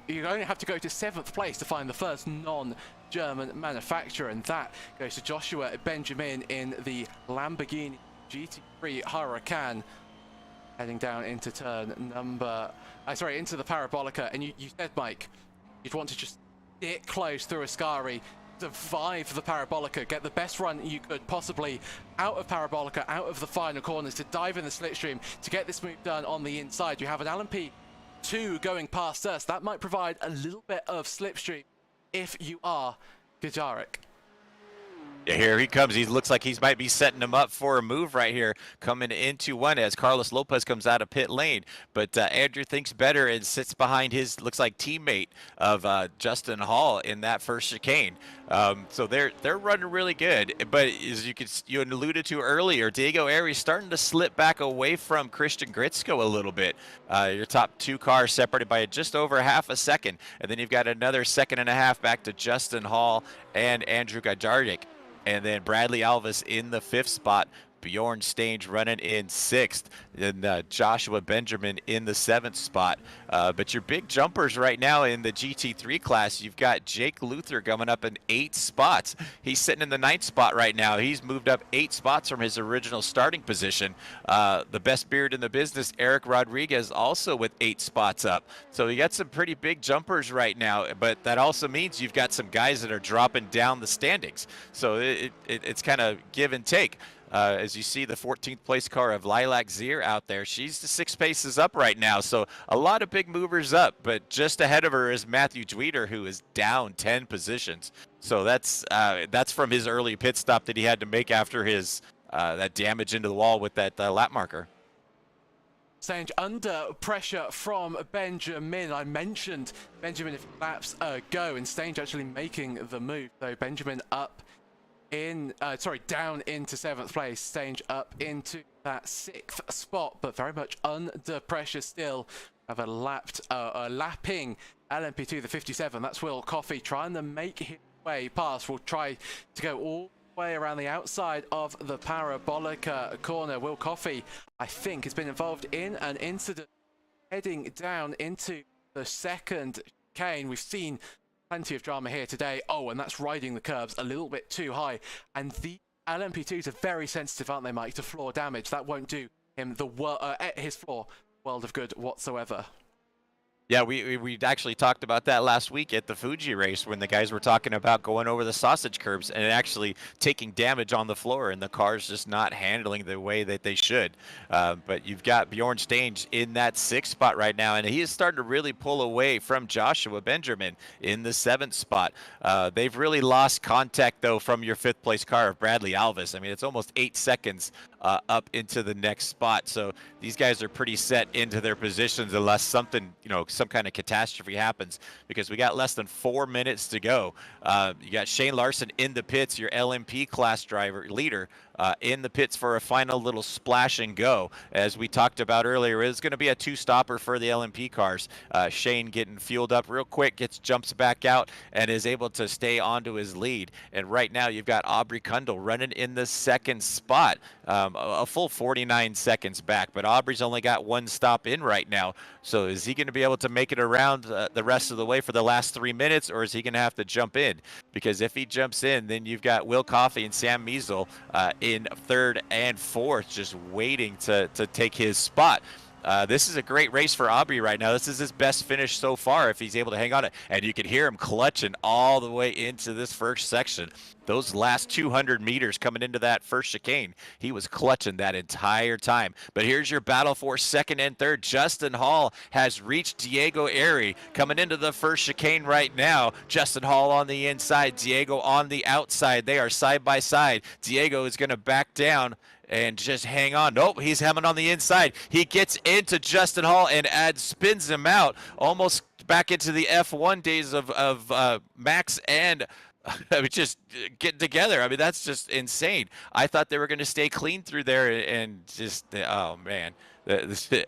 you only have to go to 7th place to find the first non-German manufacturer, and that goes to Joshua Benjamin in the Lamborghini GT3 Huracan, heading down into turn into the Parabolica. And you said, Mike, you'd want to just get close through Ascari, survive the Parabolica, get the best run you could possibly out of Parabolica, out of the final corners, to dive in the slipstream, to get this move done on the inside. You have an LMP2 going past us. That might provide a little bit of slipstream if you are Gajarek. Yeah, here he comes. He looks like he might be setting him up for a move right here, coming into one as Carlos Lopez comes out of pit lane. But Andrew thinks better and sits behind his, looks like, teammate of Justin Hall in that first chicane. So they're running really good. But as you alluded to earlier, Diego Airy's starting to slip back away from Christian Gritzko a little bit. Your top 2 cars separated by just over half a second. And then you've got another 1.5 seconds back to Justin Hall and Andrew Gajarek. And then Bradley Alvis in the 5th spot. Bjorn Stange running in 6th, and Joshua Benjamin in the 7th spot. But your big jumpers right now in the GT3 class, you've got Jake Luther coming up in 8 spots. He's sitting in the 9th spot right now. He's moved up 8 spots from his original starting position. The best beard in the business, Eric Rodriguez, also with 8 spots up. So you got some pretty big jumpers right now, but that also means you've got some guys that are dropping down the standings. So it's kind of give and take. As you see the 14th place car of Lilac Zier out there, she's the 6 paces up right now. So a lot of big movers up, but just ahead of her is Matthew Dweeter, who is down 10 positions. So that's from his early pit stop that he had to make after his that damage into the wall with that lap marker. Stange under pressure from Benjamin. I mentioned Benjamin if laps go, and Stange actually making the move. So Benjamin up down into 7th place, Stange up into that 6th spot, but very much under pressure still. Have a lapping LMP2, the 57. That's Will Coffey trying to make his way past. We'll try to go all the way around the outside of the Parabolica corner. Will Coffey, I think, has been involved in an incident heading down into the 2nd chicane. We've seen plenty of drama here today. Oh, and that's riding the curbs a little bit too high. And the LMP2s are very sensitive, aren't they, Mike, to floor damage. That won't do him his floor world of good whatsoever. Yeah, we actually talked about that last week at the Fuji race when the guys were talking about going over the sausage curbs and actually taking damage on the floor, and the car's just not handling the way that they should. But you've got Bjorn Stange in that 6th spot right now, and he is starting to really pull away from Joshua Benjamin in the 7th spot. They've really lost contact, though, from your 5th place car of Bradley Alvis. I mean, it's almost 8 seconds up into the next spot. So these guys are pretty set into their positions unless something, some kind of catastrophe happens, because we got less than 4 minutes to go. You got Shane Larson in the pits, your LMP class driver leader, in the pits for a final little splash and go. As we talked about earlier, it's going to be a 2-stopper for the LMP cars. Shane getting fueled up real quick, jumps back out and is able to stay onto his lead. And right now you've got Aubrey Kundal running in the 2nd spot, a full 49 seconds back, but Aubrey's only got 1 stop in right now. So is he going to be able to make it around the rest of the way for the last 3 minutes, or is he going to have to jump in? Because if he jumps in, then you've got Will Coffey and Sam Measle in 3rd and 4th, just waiting to take his spot. This is a great race for Aubrey right now. This is his best finish so far if he's able to hang on it. And you can hear him clutching all the way into this first section. Those last 200 meters coming into that first chicane, he was clutching that entire time. But here's your battle for 2nd and 3rd. Justin Hall has reached Diego Airy coming into the first chicane right now. Justin Hall on the inside, Diego on the outside. They are side by side. Diego is going to back down and just hang on. Nope, he's hemming on the inside. He gets into Justin Hall and spins him out, almost back into the F1 days of Max and just getting together. I mean, that's just insane. I thought they were going to stay clean through there, and just, oh man,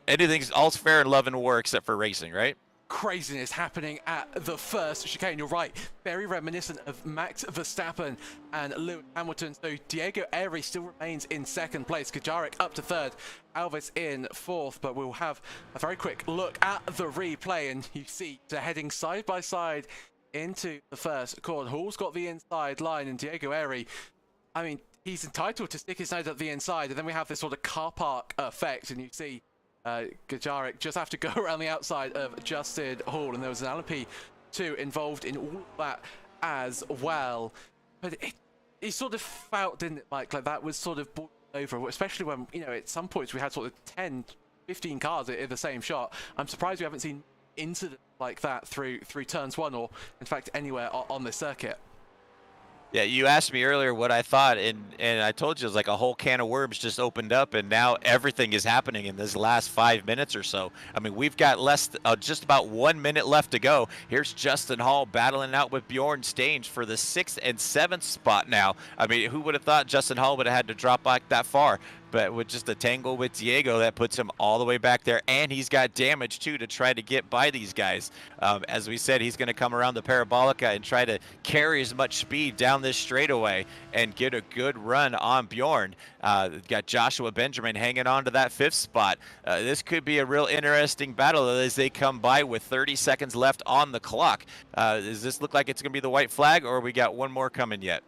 anything's all's fair in love and war except for racing, right? Craziness happening at the first chicane. You're right, very reminiscent of Max Verstappen and Lewis Hamilton. So Diego Airy still remains in 2nd place, Kajarek up to 3rd, Alvis in 4th. But we'll have a very quick look at the replay, and you see they're heading side by side into the first corner. Hall's got the inside line, and Diego Airy, I mean, he's entitled to stick his nose up the inside. And then we have this sort of car park effect, and you see Kajarek just have to go around the outside of Justin Hall, and there was an LMP2 involved in all of that as well. But it sort of felt, didn't it, Mike, like that was sort of boiled over, especially when, at some points we had sort of 10, 15 cars in the same shot. I'm surprised we haven't seen incidents like that through turns 1, or in fact anywhere on this circuit. Yeah, you asked me earlier what I thought, and I told you it was like a whole can of worms just opened up, and now everything is happening in this last 5 minutes or so. I mean, we've got just about 1 minute left to go. Here's Justin Hall battling out with Bjorn Stange for the 6th and 7th spot now. I mean, who would have thought Justin Hall would have had to drop back that far? But with just a tangle with Diego, that puts him all the way back there, and he's got damage too to try to get by these guys. As we said, he's going to come around the Parabolica and try to carry as much speed down this straightaway and get a good run on Bjorn. Got Joshua Benjamin hanging on to that 5th spot. This could be a real interesting battle as they come by with 30 seconds left on the clock. Does this look like it's going to be the white flag, or we got one more coming yet?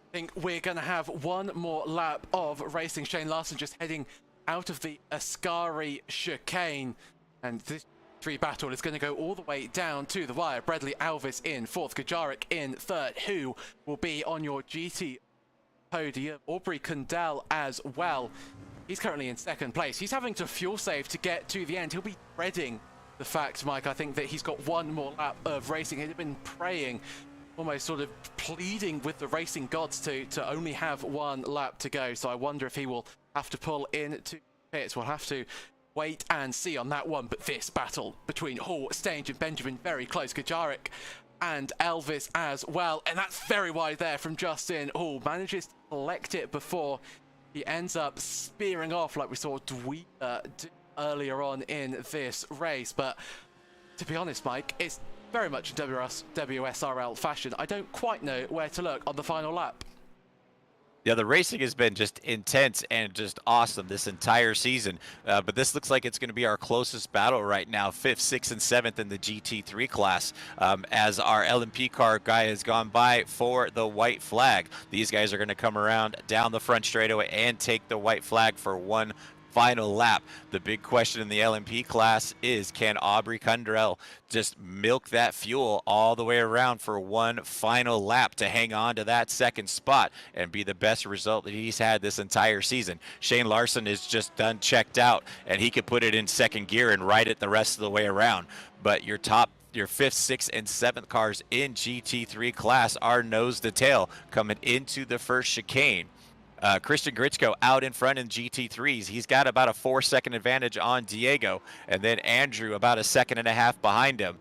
I think we're going to have one more lap of racing. Shane Larson just heading out of the Ascari chicane, and this 3 battle is going to go all the way down to the wire. Bradley Alvis in 4th, Kajarek in 3rd. Who will be on your GT podium? Aubrey Kundal as well. He's currently in 2nd place. He's having to fuel save to get to the end. He'll be dreading the fact, Mike, I think, that he's got one more lap of racing. He'd been praying, almost sort of pleading with the racing gods to only have 1 lap to go. So I wonder if he will have to pull into pits. We'll have to wait and see on that one. But this battle between Hall, Stange and Benjamin, very close. Kajarek and Elvis as well. And that's very wide there from Justin Hall. Manages to collect it before he ends up spearing off like we saw Divac do earlier on in this race. But to be honest, Mike, it's very much in WSRL fashion. I don't quite know where to look on the final lap. Yeah, the racing has been just intense and just awesome this entire season. But this looks like it's going to be our closest battle right now, 5th, 6th, and 7th in the GT3 class, as our LMP car guy has gone by for the white flag. These guys are going to come around down the front straightaway and take the white flag for one final lap. The big question in the LMP class is, can Aubrey Kundrell just milk that fuel all the way around for one final lap to hang on to that second spot and be the best result that he's had this entire season? Shane Larson is just done checked out, and he could put it in second gear and ride it the rest of the way around. But your 5th, 6th, and 7th cars in GT3 class are nose to tail coming into the first chicane. Christian Gritzko out in front in GT3s. He's got about a 4-second advantage on Diego, and then Andrew about a 1.5 seconds behind him.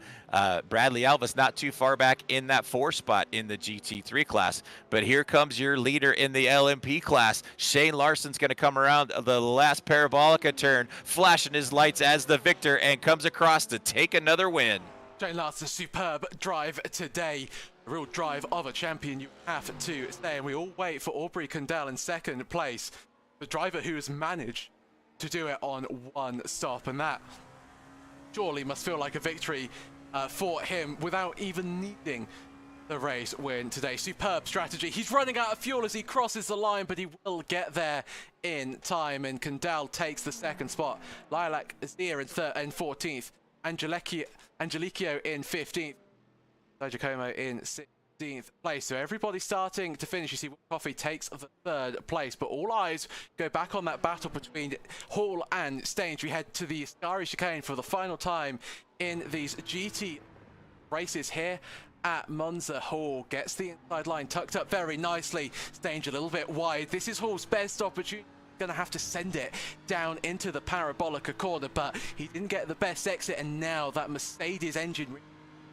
Bradley Alvis not too far back in that 4 spot in the GT3 class. But here comes your leader in the LMP class. Shane Larson's going to come around the last parabolica turn, flashing his lights as the victor, and comes across to take another win. Shane Larson's superb drive today. The real drive of a champion, you have to say. And we all wait for Aubrey Kundrell in second place. The driver who has managed to do it on one stop. And that surely must feel like a victory for him without even needing the race win today. Superb strategy. He's running out of fuel as he crosses the line, but he will get there in time. And Kundrell takes the second spot. Lilac is here in 14th. Angelicio in 15th. Giacomo in 16th place. So everybody starting to finish. You see Coffey takes the 3rd place, but all eyes go back on that battle between Hall and Stange. We head to the Ascari chicane for the final time in these GT races here at Monza. Hall gets the inside line tucked up very nicely. Stange a little bit wide. This is Hall's best opportunity. Going to have to send it down into the parabolica corner, but he didn't get the best exit, and now that Mercedes engine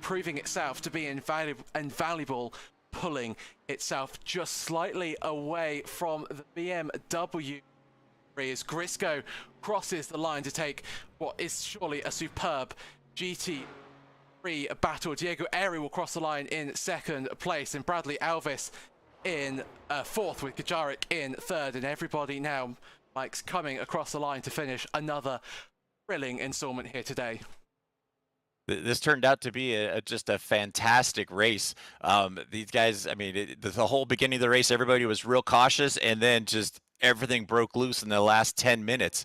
proving itself to be invaluable, pulling itself just slightly away from the BMW. As Grisco crosses the line to take what is surely a superb GT3 battle. Diego Airy will cross the line in 2nd place, and Bradley Alvis in 4th, with Kajarik in 3rd, and everybody now, Mike's coming across the line to finish another thrilling installment here today. This turned out to be just a fantastic race. These guys, I mean, the whole beginning of the race, everybody was real cautious, and then just everything broke loose in the last 10 minutes.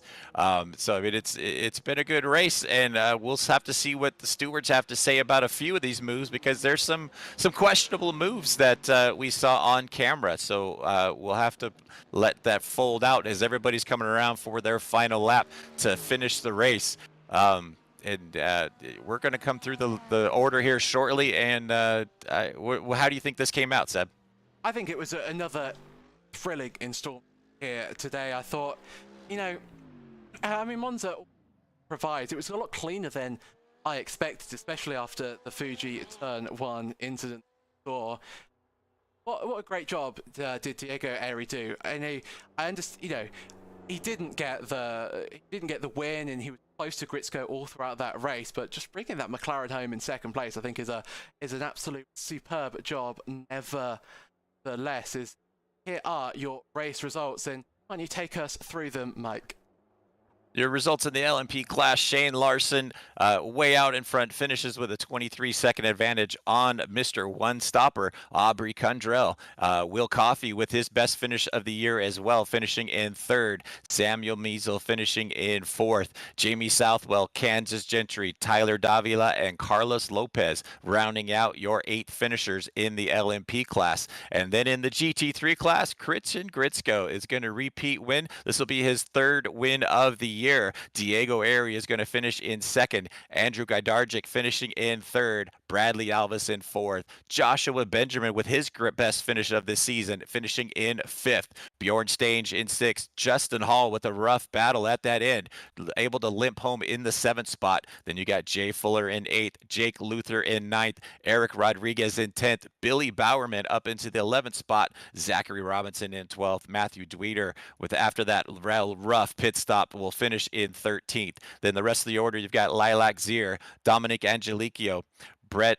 So I mean, it's been a good race, and we'll have to see what the stewards have to say about a few of these moves, because there's some questionable moves that we saw on camera. So we'll have to let that fold out as everybody's coming around for their final lap to finish the race. And we're going to come through the order here shortly. And how do you think this came out, Seb? I think it was another thrilling installment here today. I thought, you know, I mean, Monza provides. It was a lot cleaner than I expected, especially after the Fuji Turn 1 incident. What a great job did Diego Airy do. I understand, you know, he didn't get the win, and he was close to Gritzko all throughout that race, but just bringing that McLaren home in 2nd place, I think, is an absolute superb job. Nevertheless, here are your race results, and why don't you take us through them, Mike? Your results in the LMP class: Shane Larson way out in front, finishes with a 23-second advantage on Mr. One Stopper. Aubrey Kundrell, Will Coffey with his best finish of the year as well, finishing in 3rd. Samuel Measle finishing in 4th. Jamie Southwell, Kansas Gentry, Tyler Davila, and Carlos Lopez rounding out your 8 finishers in the LMP class. And then in the GT3 class, Christian Gritzko is going to repeat win. This will be his 3rd win of the year. Diego Airy is going to finish in 2nd. Andrew Gajdarczyk finishing in 3rd. Bradley Alvis in 4th. Joshua Benjamin with his best finish of the season, finishing in 5th. Bjorn Stange in 6th. Justin Hall with a rough battle at that end, able to limp home in the 7th spot. Then you got Jay Fuller in 8th. Jake Luther in 9th. Eric Rodriguez in 10th. Billy Bowerman up into the 11th spot. Zachary Robinson in 12th. Matthew Dweeter with, after that rough pit stop, will finish in 13th. Then the rest of the order, you've got Lilac Zier, Dominic Angelicio, Brett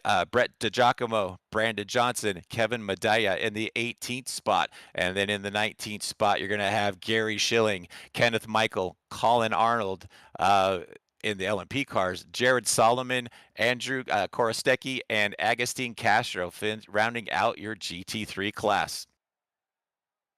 DiGiacomo, Brandon Johnson, Kevin Medaya in the 18th spot. And then in the 19th spot, you're going to have Gary Schilling, Kenneth Michael, Colin Arnold, in the LMP cars, Jared Solomon, Andrew Korostecki, and Agustin Castro rounding out your GT3 class.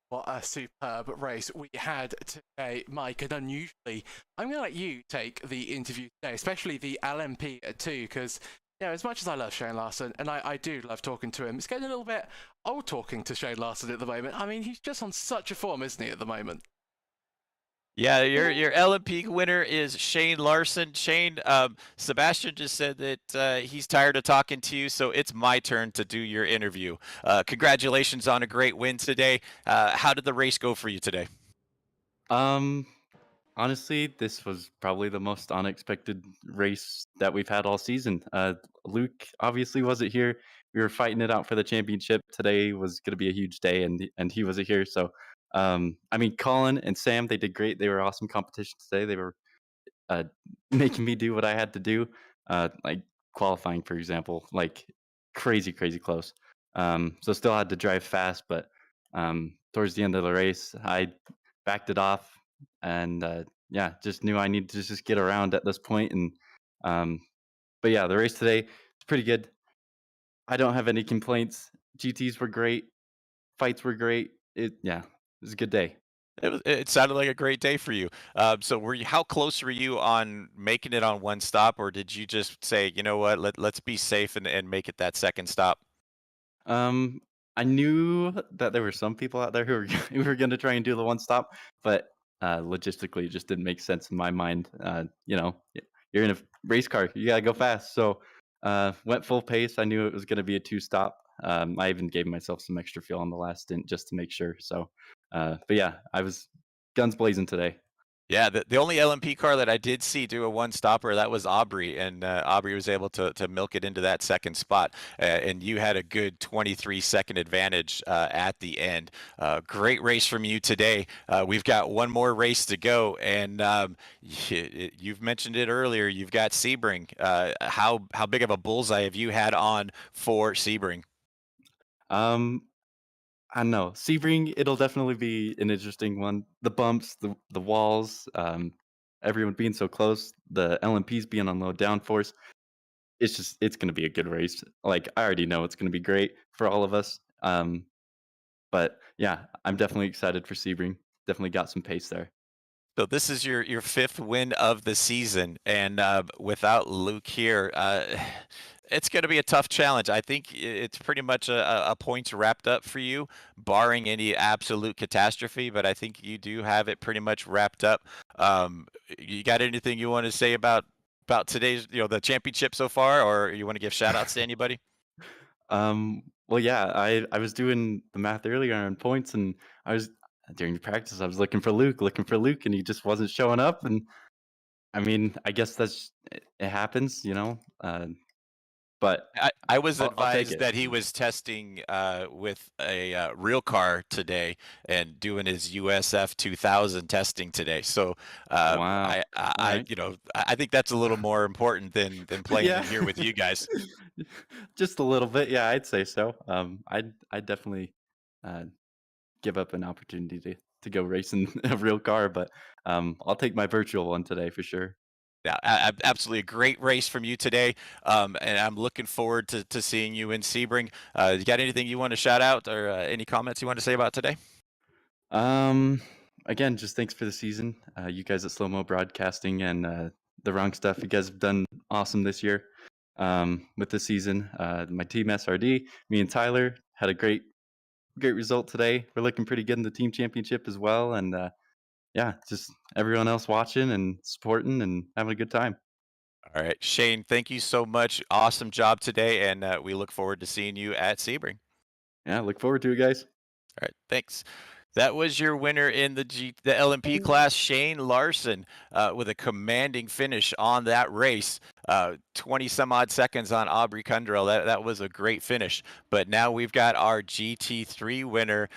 What a superb race we had today, Mike. And unusually, I'm going to let you take the interview today, especially the LMP2, because, you know, as much as I love Shane Larson, and I do love talking to him, it's getting a little bit old talking to Shane Larson at the moment. I mean, he's just on such a form, isn't he, at the moment? Yeah, your LMP winner is Shane Larson. Shane, Sebastian just said that he's tired of talking to you, so it's my turn to do your interview. Congratulations on a great win today. How did the race go for you today? Um, Honestly, this was probably the most unexpected race that we've had all season. Luke obviously wasn't here. We were fighting it out for the championship. Today was going to be a huge day, and he wasn't here. So, I mean, Colin and Sam, they did great. They were awesome competition today. They were uh, making me do what I had to do, like qualifying, for example, like crazy, crazy close. So still had to drive fast, but towards the end of the race, I backed it off, and yeah, just knew I needed to just get around at this point. And but yeah, the race today is pretty good. I don't have any complaints. GTs were great, fights were great. Yeah, it was a good day. It sounded like a great day for you. So how close were you on making it on one stop, or did you just say, you know what, let's be safe and make it that second stop? Um, I knew that there were some people out there who were who were going to try and do the one stop, but logistically, it just didn't make sense in my mind. You know, you're in a race car, you gotta go fast. So went full pace. I knew it was going to be a two stop. I even gave myself some extra fuel on the last stint just to make sure. So, but yeah, I was guns blazing today. Yeah, the only LMP car that I did see do a one stopper, that was Aubrey, and Aubrey was able to milk it into that second spot. And you had a good 23-second advantage at the end. Great race from you today. We've got one more race to go, and you've mentioned it earlier. You've got Sebring. How big of a bullseye have you had on for Sebring? Um, I know. Sebring, it'll definitely be an interesting one. The bumps, the walls, everyone being so close, the LMPs being on low downforce. It's gonna be a good race. Like I already know it's gonna be great for all of us. But yeah, I'm definitely excited for Sebring. Definitely got some pace there. So this is your fifth win of the season, and without Luke here, it's going to be a tough challenge. I think it's pretty much a points wrapped up for you, barring any absolute catastrophe. But I think you do have it pretty much wrapped up. You got anything you want to say about today's, the championship so far, or you want to give shout outs to anybody? Well, yeah, I was doing the math earlier on points, and I was during the practice. I was looking for Luke, and he just wasn't showing up. And I mean, I guess it happens, you know. But I was I'll take advised it. that he was testing with a real car today and doing his USF 2000 testing today. So Wow. All right. I think that's a little more important than playing Yeah. in here with you guys. Just a little bit. Yeah, I'd say so. I'd definitely uh, give up an opportunity to go race in a real car, but I'll take my virtual one today for sure. Yeah, absolutely a great race from you today, and I'm looking forward to seeing you in Sebring. You got anything you want to shout out or any comments you want to say about today? Um, Again, just thanks for the season. You guys at Slow Mo Broadcasting and the Wrong Stuff. You guys have done awesome this year with the season. My team SRD, me and Tyler had a great result today. We're looking pretty good in the team championship as well, and yeah, just everyone else watching and supporting and having a good time. All right, Shane, thank you so much. Awesome job today, and we look forward to seeing you at Sebring. Yeah, look forward to it, guys. All right, thanks. That was your winner in the LMP class, Shane Larson, with a commanding finish on that race. 20 some odd seconds on Aubrey Kundrell. That was a great finish. But now we've got our GT3 winner,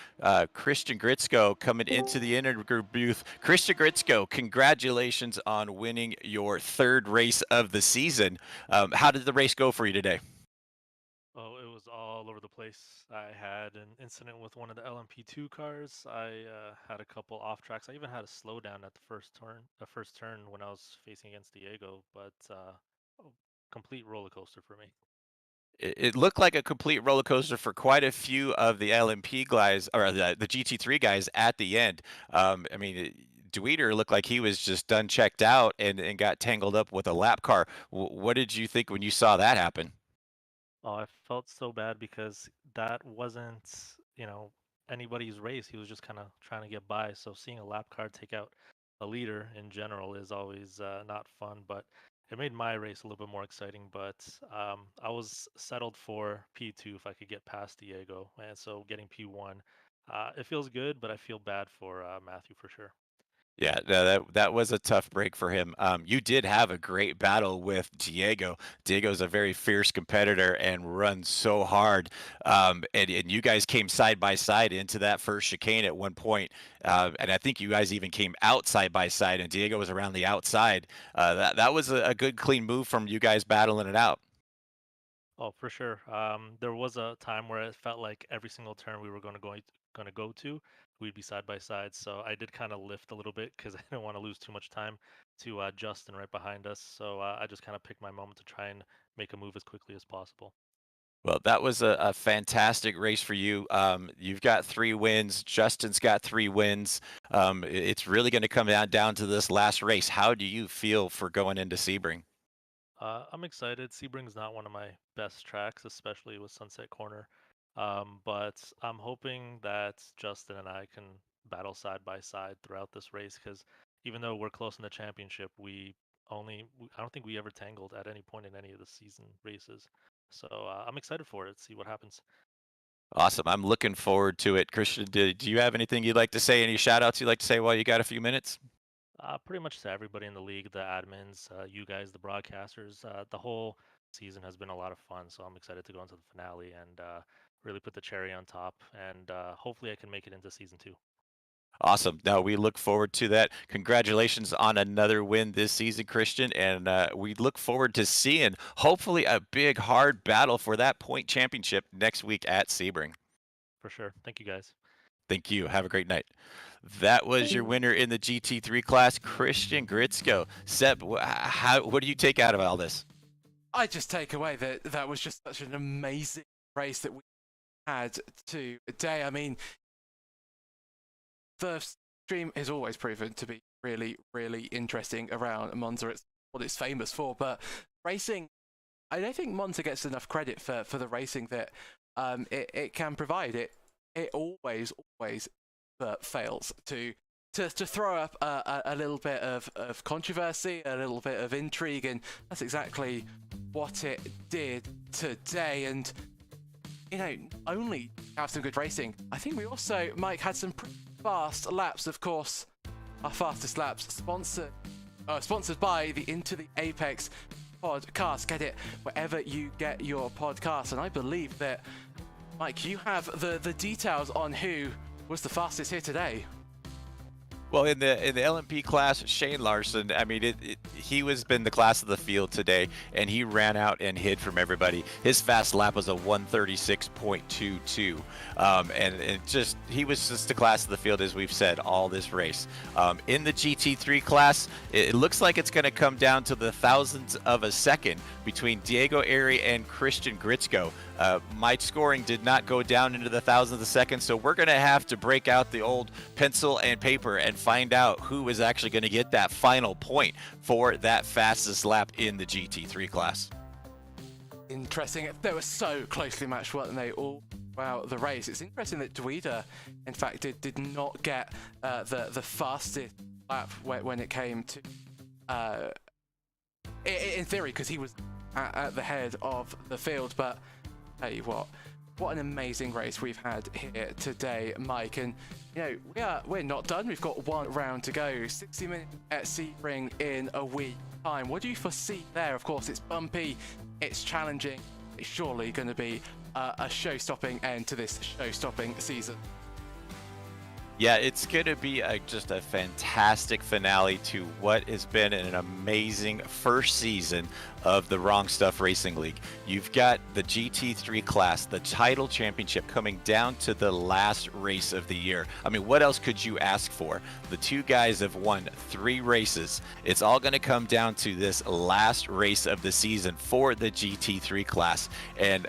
Christian Gritzko, coming into the interview booth. Christian Gritzko, congratulations on winning your third race of the season. How did the race go for you today? was all over the place. I had an incident with one of the LMP2 cars. I had a couple off tracks. I even had a slowdown at the first turn when I was facing against Diego. But complete roller coaster for me. It looked like a complete roller coaster for quite a few of the LMP guys or the GT3 guys at the end. I mean, Dweeter looked like he was just done checked out and got tangled up with a lap car. What did you think when you saw that happen? Oh, I felt so bad because that wasn't, anybody's race. He was just kind of trying to get by. So seeing a lap car take out a leader in general is always not fun, but it made my race a little bit more exciting. But I was settled for P2 if I could get past Diego, and so getting P1, it feels good, but I feel bad for Matthew for sure. Yeah, no, that was a tough break for him. You did have a great battle with Diego. Diego's a very fierce competitor and runs so hard. And you guys came side by side into that first chicane at one point. And I think you guys even came out side by side, and Diego was around the outside. That was a good, clean move from you guys battling it out. Oh, for sure. There was a time where it felt like every single turn we were going to go to, we'd be side by side. So I did kind of lift a little bit because I didn't want to lose too much time to Justin right behind us. So I just kind of picked my moment to try and make a move as quickly as possible. Well, that was a fantastic race for you. You've got 3 wins. Justin's got 3 wins. It's really going to come down to this last race. How do you feel for going into Sebring? I'm excited. Sebring's not one of my best tracks, especially with Sunset Corner. But I'm hoping that Justin and I can battle side by side throughout this race because even though we're close in the championship, I don't think we ever tangled at any point in any of the season races. So I'm excited for it. See what happens. Awesome. I'm looking forward to it. Christian, do you have anything you'd like to say? Any shout outs you'd like to say while you got a few minutes? Pretty much to everybody in the league, the admins, you guys, the broadcasters. The whole season has been a lot of fun, so I'm excited to go into the finale and really put the cherry on top. And hopefully, I can make it into season 2. Awesome. Now we look forward to that. Congratulations on another win this season, Christian. And we look forward to seeing hopefully a big, hard battle for that point championship next week at Sebring. For sure. Thank you, guys. Thank you. Have a great night. That was your winner in the GT3 class, Christian Gritzko. Seb, what do you take out of all this? I just take away that that was just such an amazing race that we had today. I mean, the stream is always proven to be really, really interesting around Monza. It's what it's famous for, but racing, I don't think Monza gets enough credit for the racing that it can provide. It always fails to throw up a little bit of controversy, a little bit of intrigue, and that's exactly what it did today. And only have some good racing, I think we also, Mike, had some pretty fast laps. Of course, our fastest laps sponsored by the Into the Apex podcast. Get it wherever you get your podcast. And I believe that, Mike, you have the details on who was the fastest here today. Well, in the LMP class, Shane Larson, I mean, he was been the class of the field today, and he ran out and hid from everybody. His fast lap was a 136.22, and he was just the class of the field, as we've said, all this race. In the GT3 class, it looks like it's going to come down to the thousandths of a second between Diego Ari and Christian Gritzko. My scoring did not go down into the thousandth of a second, so we're going to have to break out the old pencil and paper and find out who is actually going to get that final point for that fastest lap in the GT3 class. Interesting. They were so closely matched, weren't they, all throughout the race? It's interesting that Dweeter, in fact, did not get the fastest lap when it came to, in theory, because he was at the head of the field. But tell you what an amazing race we've had here today, Mike. And we're not done. We've got one round to go. 60 minutes at Sebring in a week time. What do you foresee there? Of course, it's bumpy, it's challenging. It's surely going to be a show-stopping end to this show-stopping season. Yeah, it's going to be just a fantastic finale to what has been an amazing first season of the Wrong Stuff Racing League. You've got the GT3 class, the title championship, coming down to the last race of the year. I mean, what else could you ask for? The two guys have won 3 races. It's all going to come down to this last race of the season for the GT3 class. And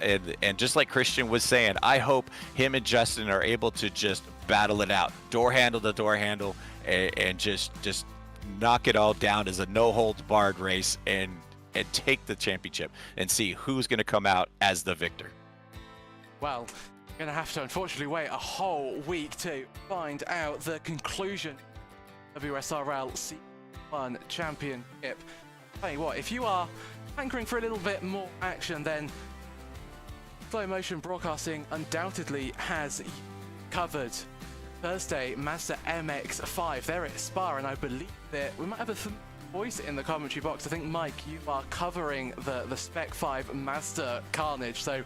just like Christian was saying, I hope him and Justin are able to just battle it out, door handle to door handle, and just knock it all down as a no holds barred race and take the championship and see who's going to come out as the victor. Well, you're going to have to unfortunately wait a whole week to find out the conclusion of WSRL C1 Championship. Tell you what, if you are hankering for a little bit more action, then Slow Motion Broadcasting undoubtedly has covered Thursday Mazda MX-5. They're at Spa, and I believe that we might have a voice in the commentary box. I think, Mike, you are covering the Spec 5 Mazda carnage, so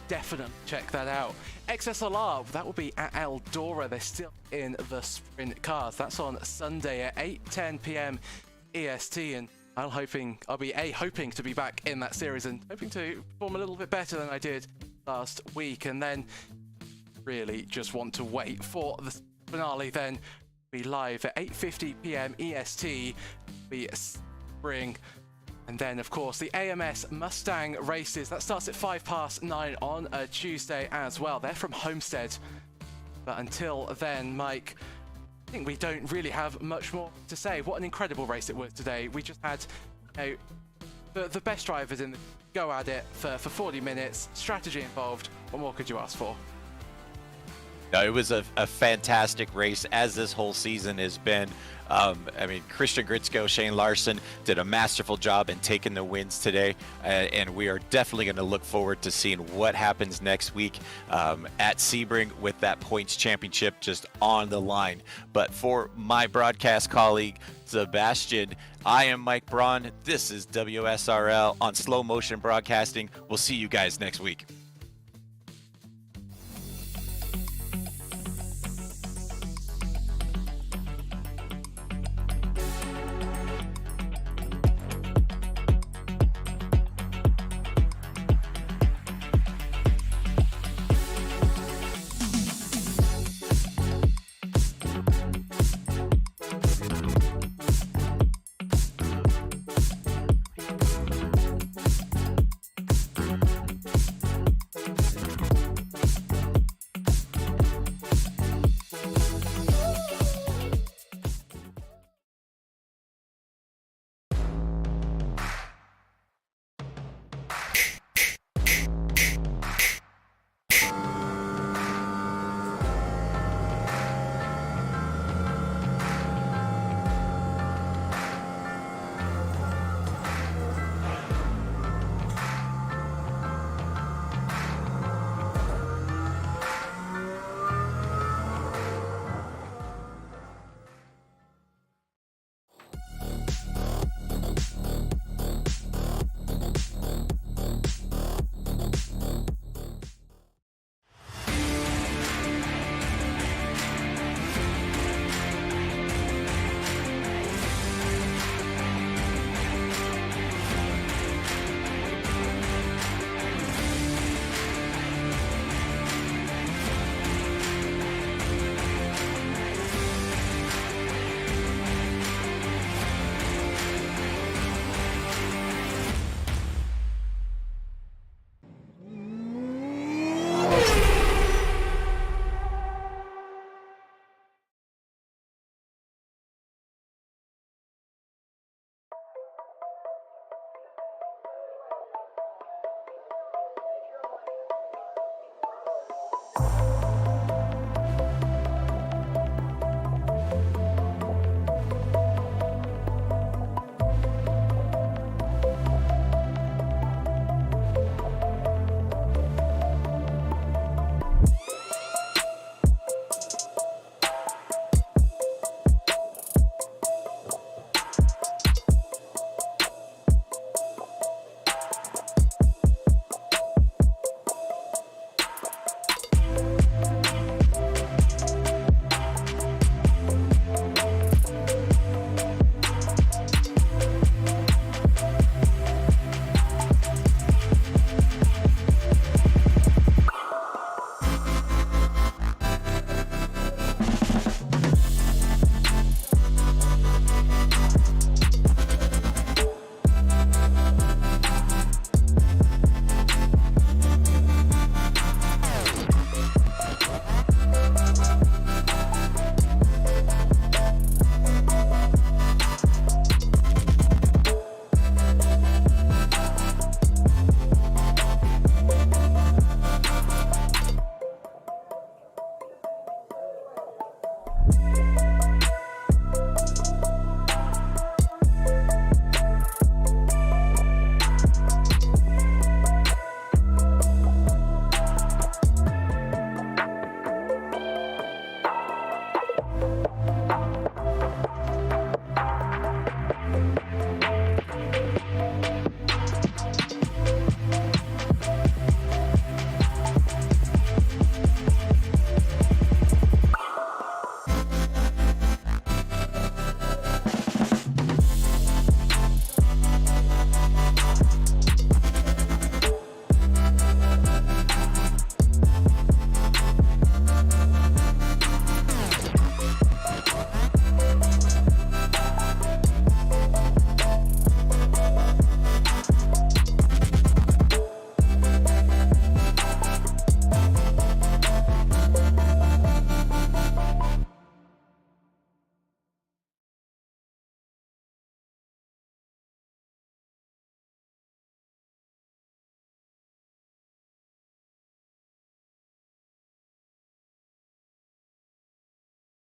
definitely check that out. XSLR, that will be at Eldora. They're still in the sprint cars. That's on Sunday at 8:10 p.m. EST, and I'll be hoping to be back in that series and hoping to perform a little bit better than I did last week, and then really just want to wait for the finale. Then be live at 8:50 p.m. EST, be spring, and then of course the AMS Mustang races that starts at 9:05 on a Tuesday as well. They're from Homestead, but until then, Mike, I think we don't really have much more to say. What an incredible race it was today. We just had, the best drivers in the go at it for 40 minutes, strategy involved. What more could you ask for? No, it was a fantastic race, as this whole season has been. I mean, Christian Gritzko, Shane Larson did a masterful job in taking the wins today, and we are definitely going to look forward to seeing what happens next week at Sebring with that points championship just on the line. But for my broadcast colleague, Sebastian, I am Mike Braun. This is WSRL on Slow Motion Broadcasting. We'll see you guys next week.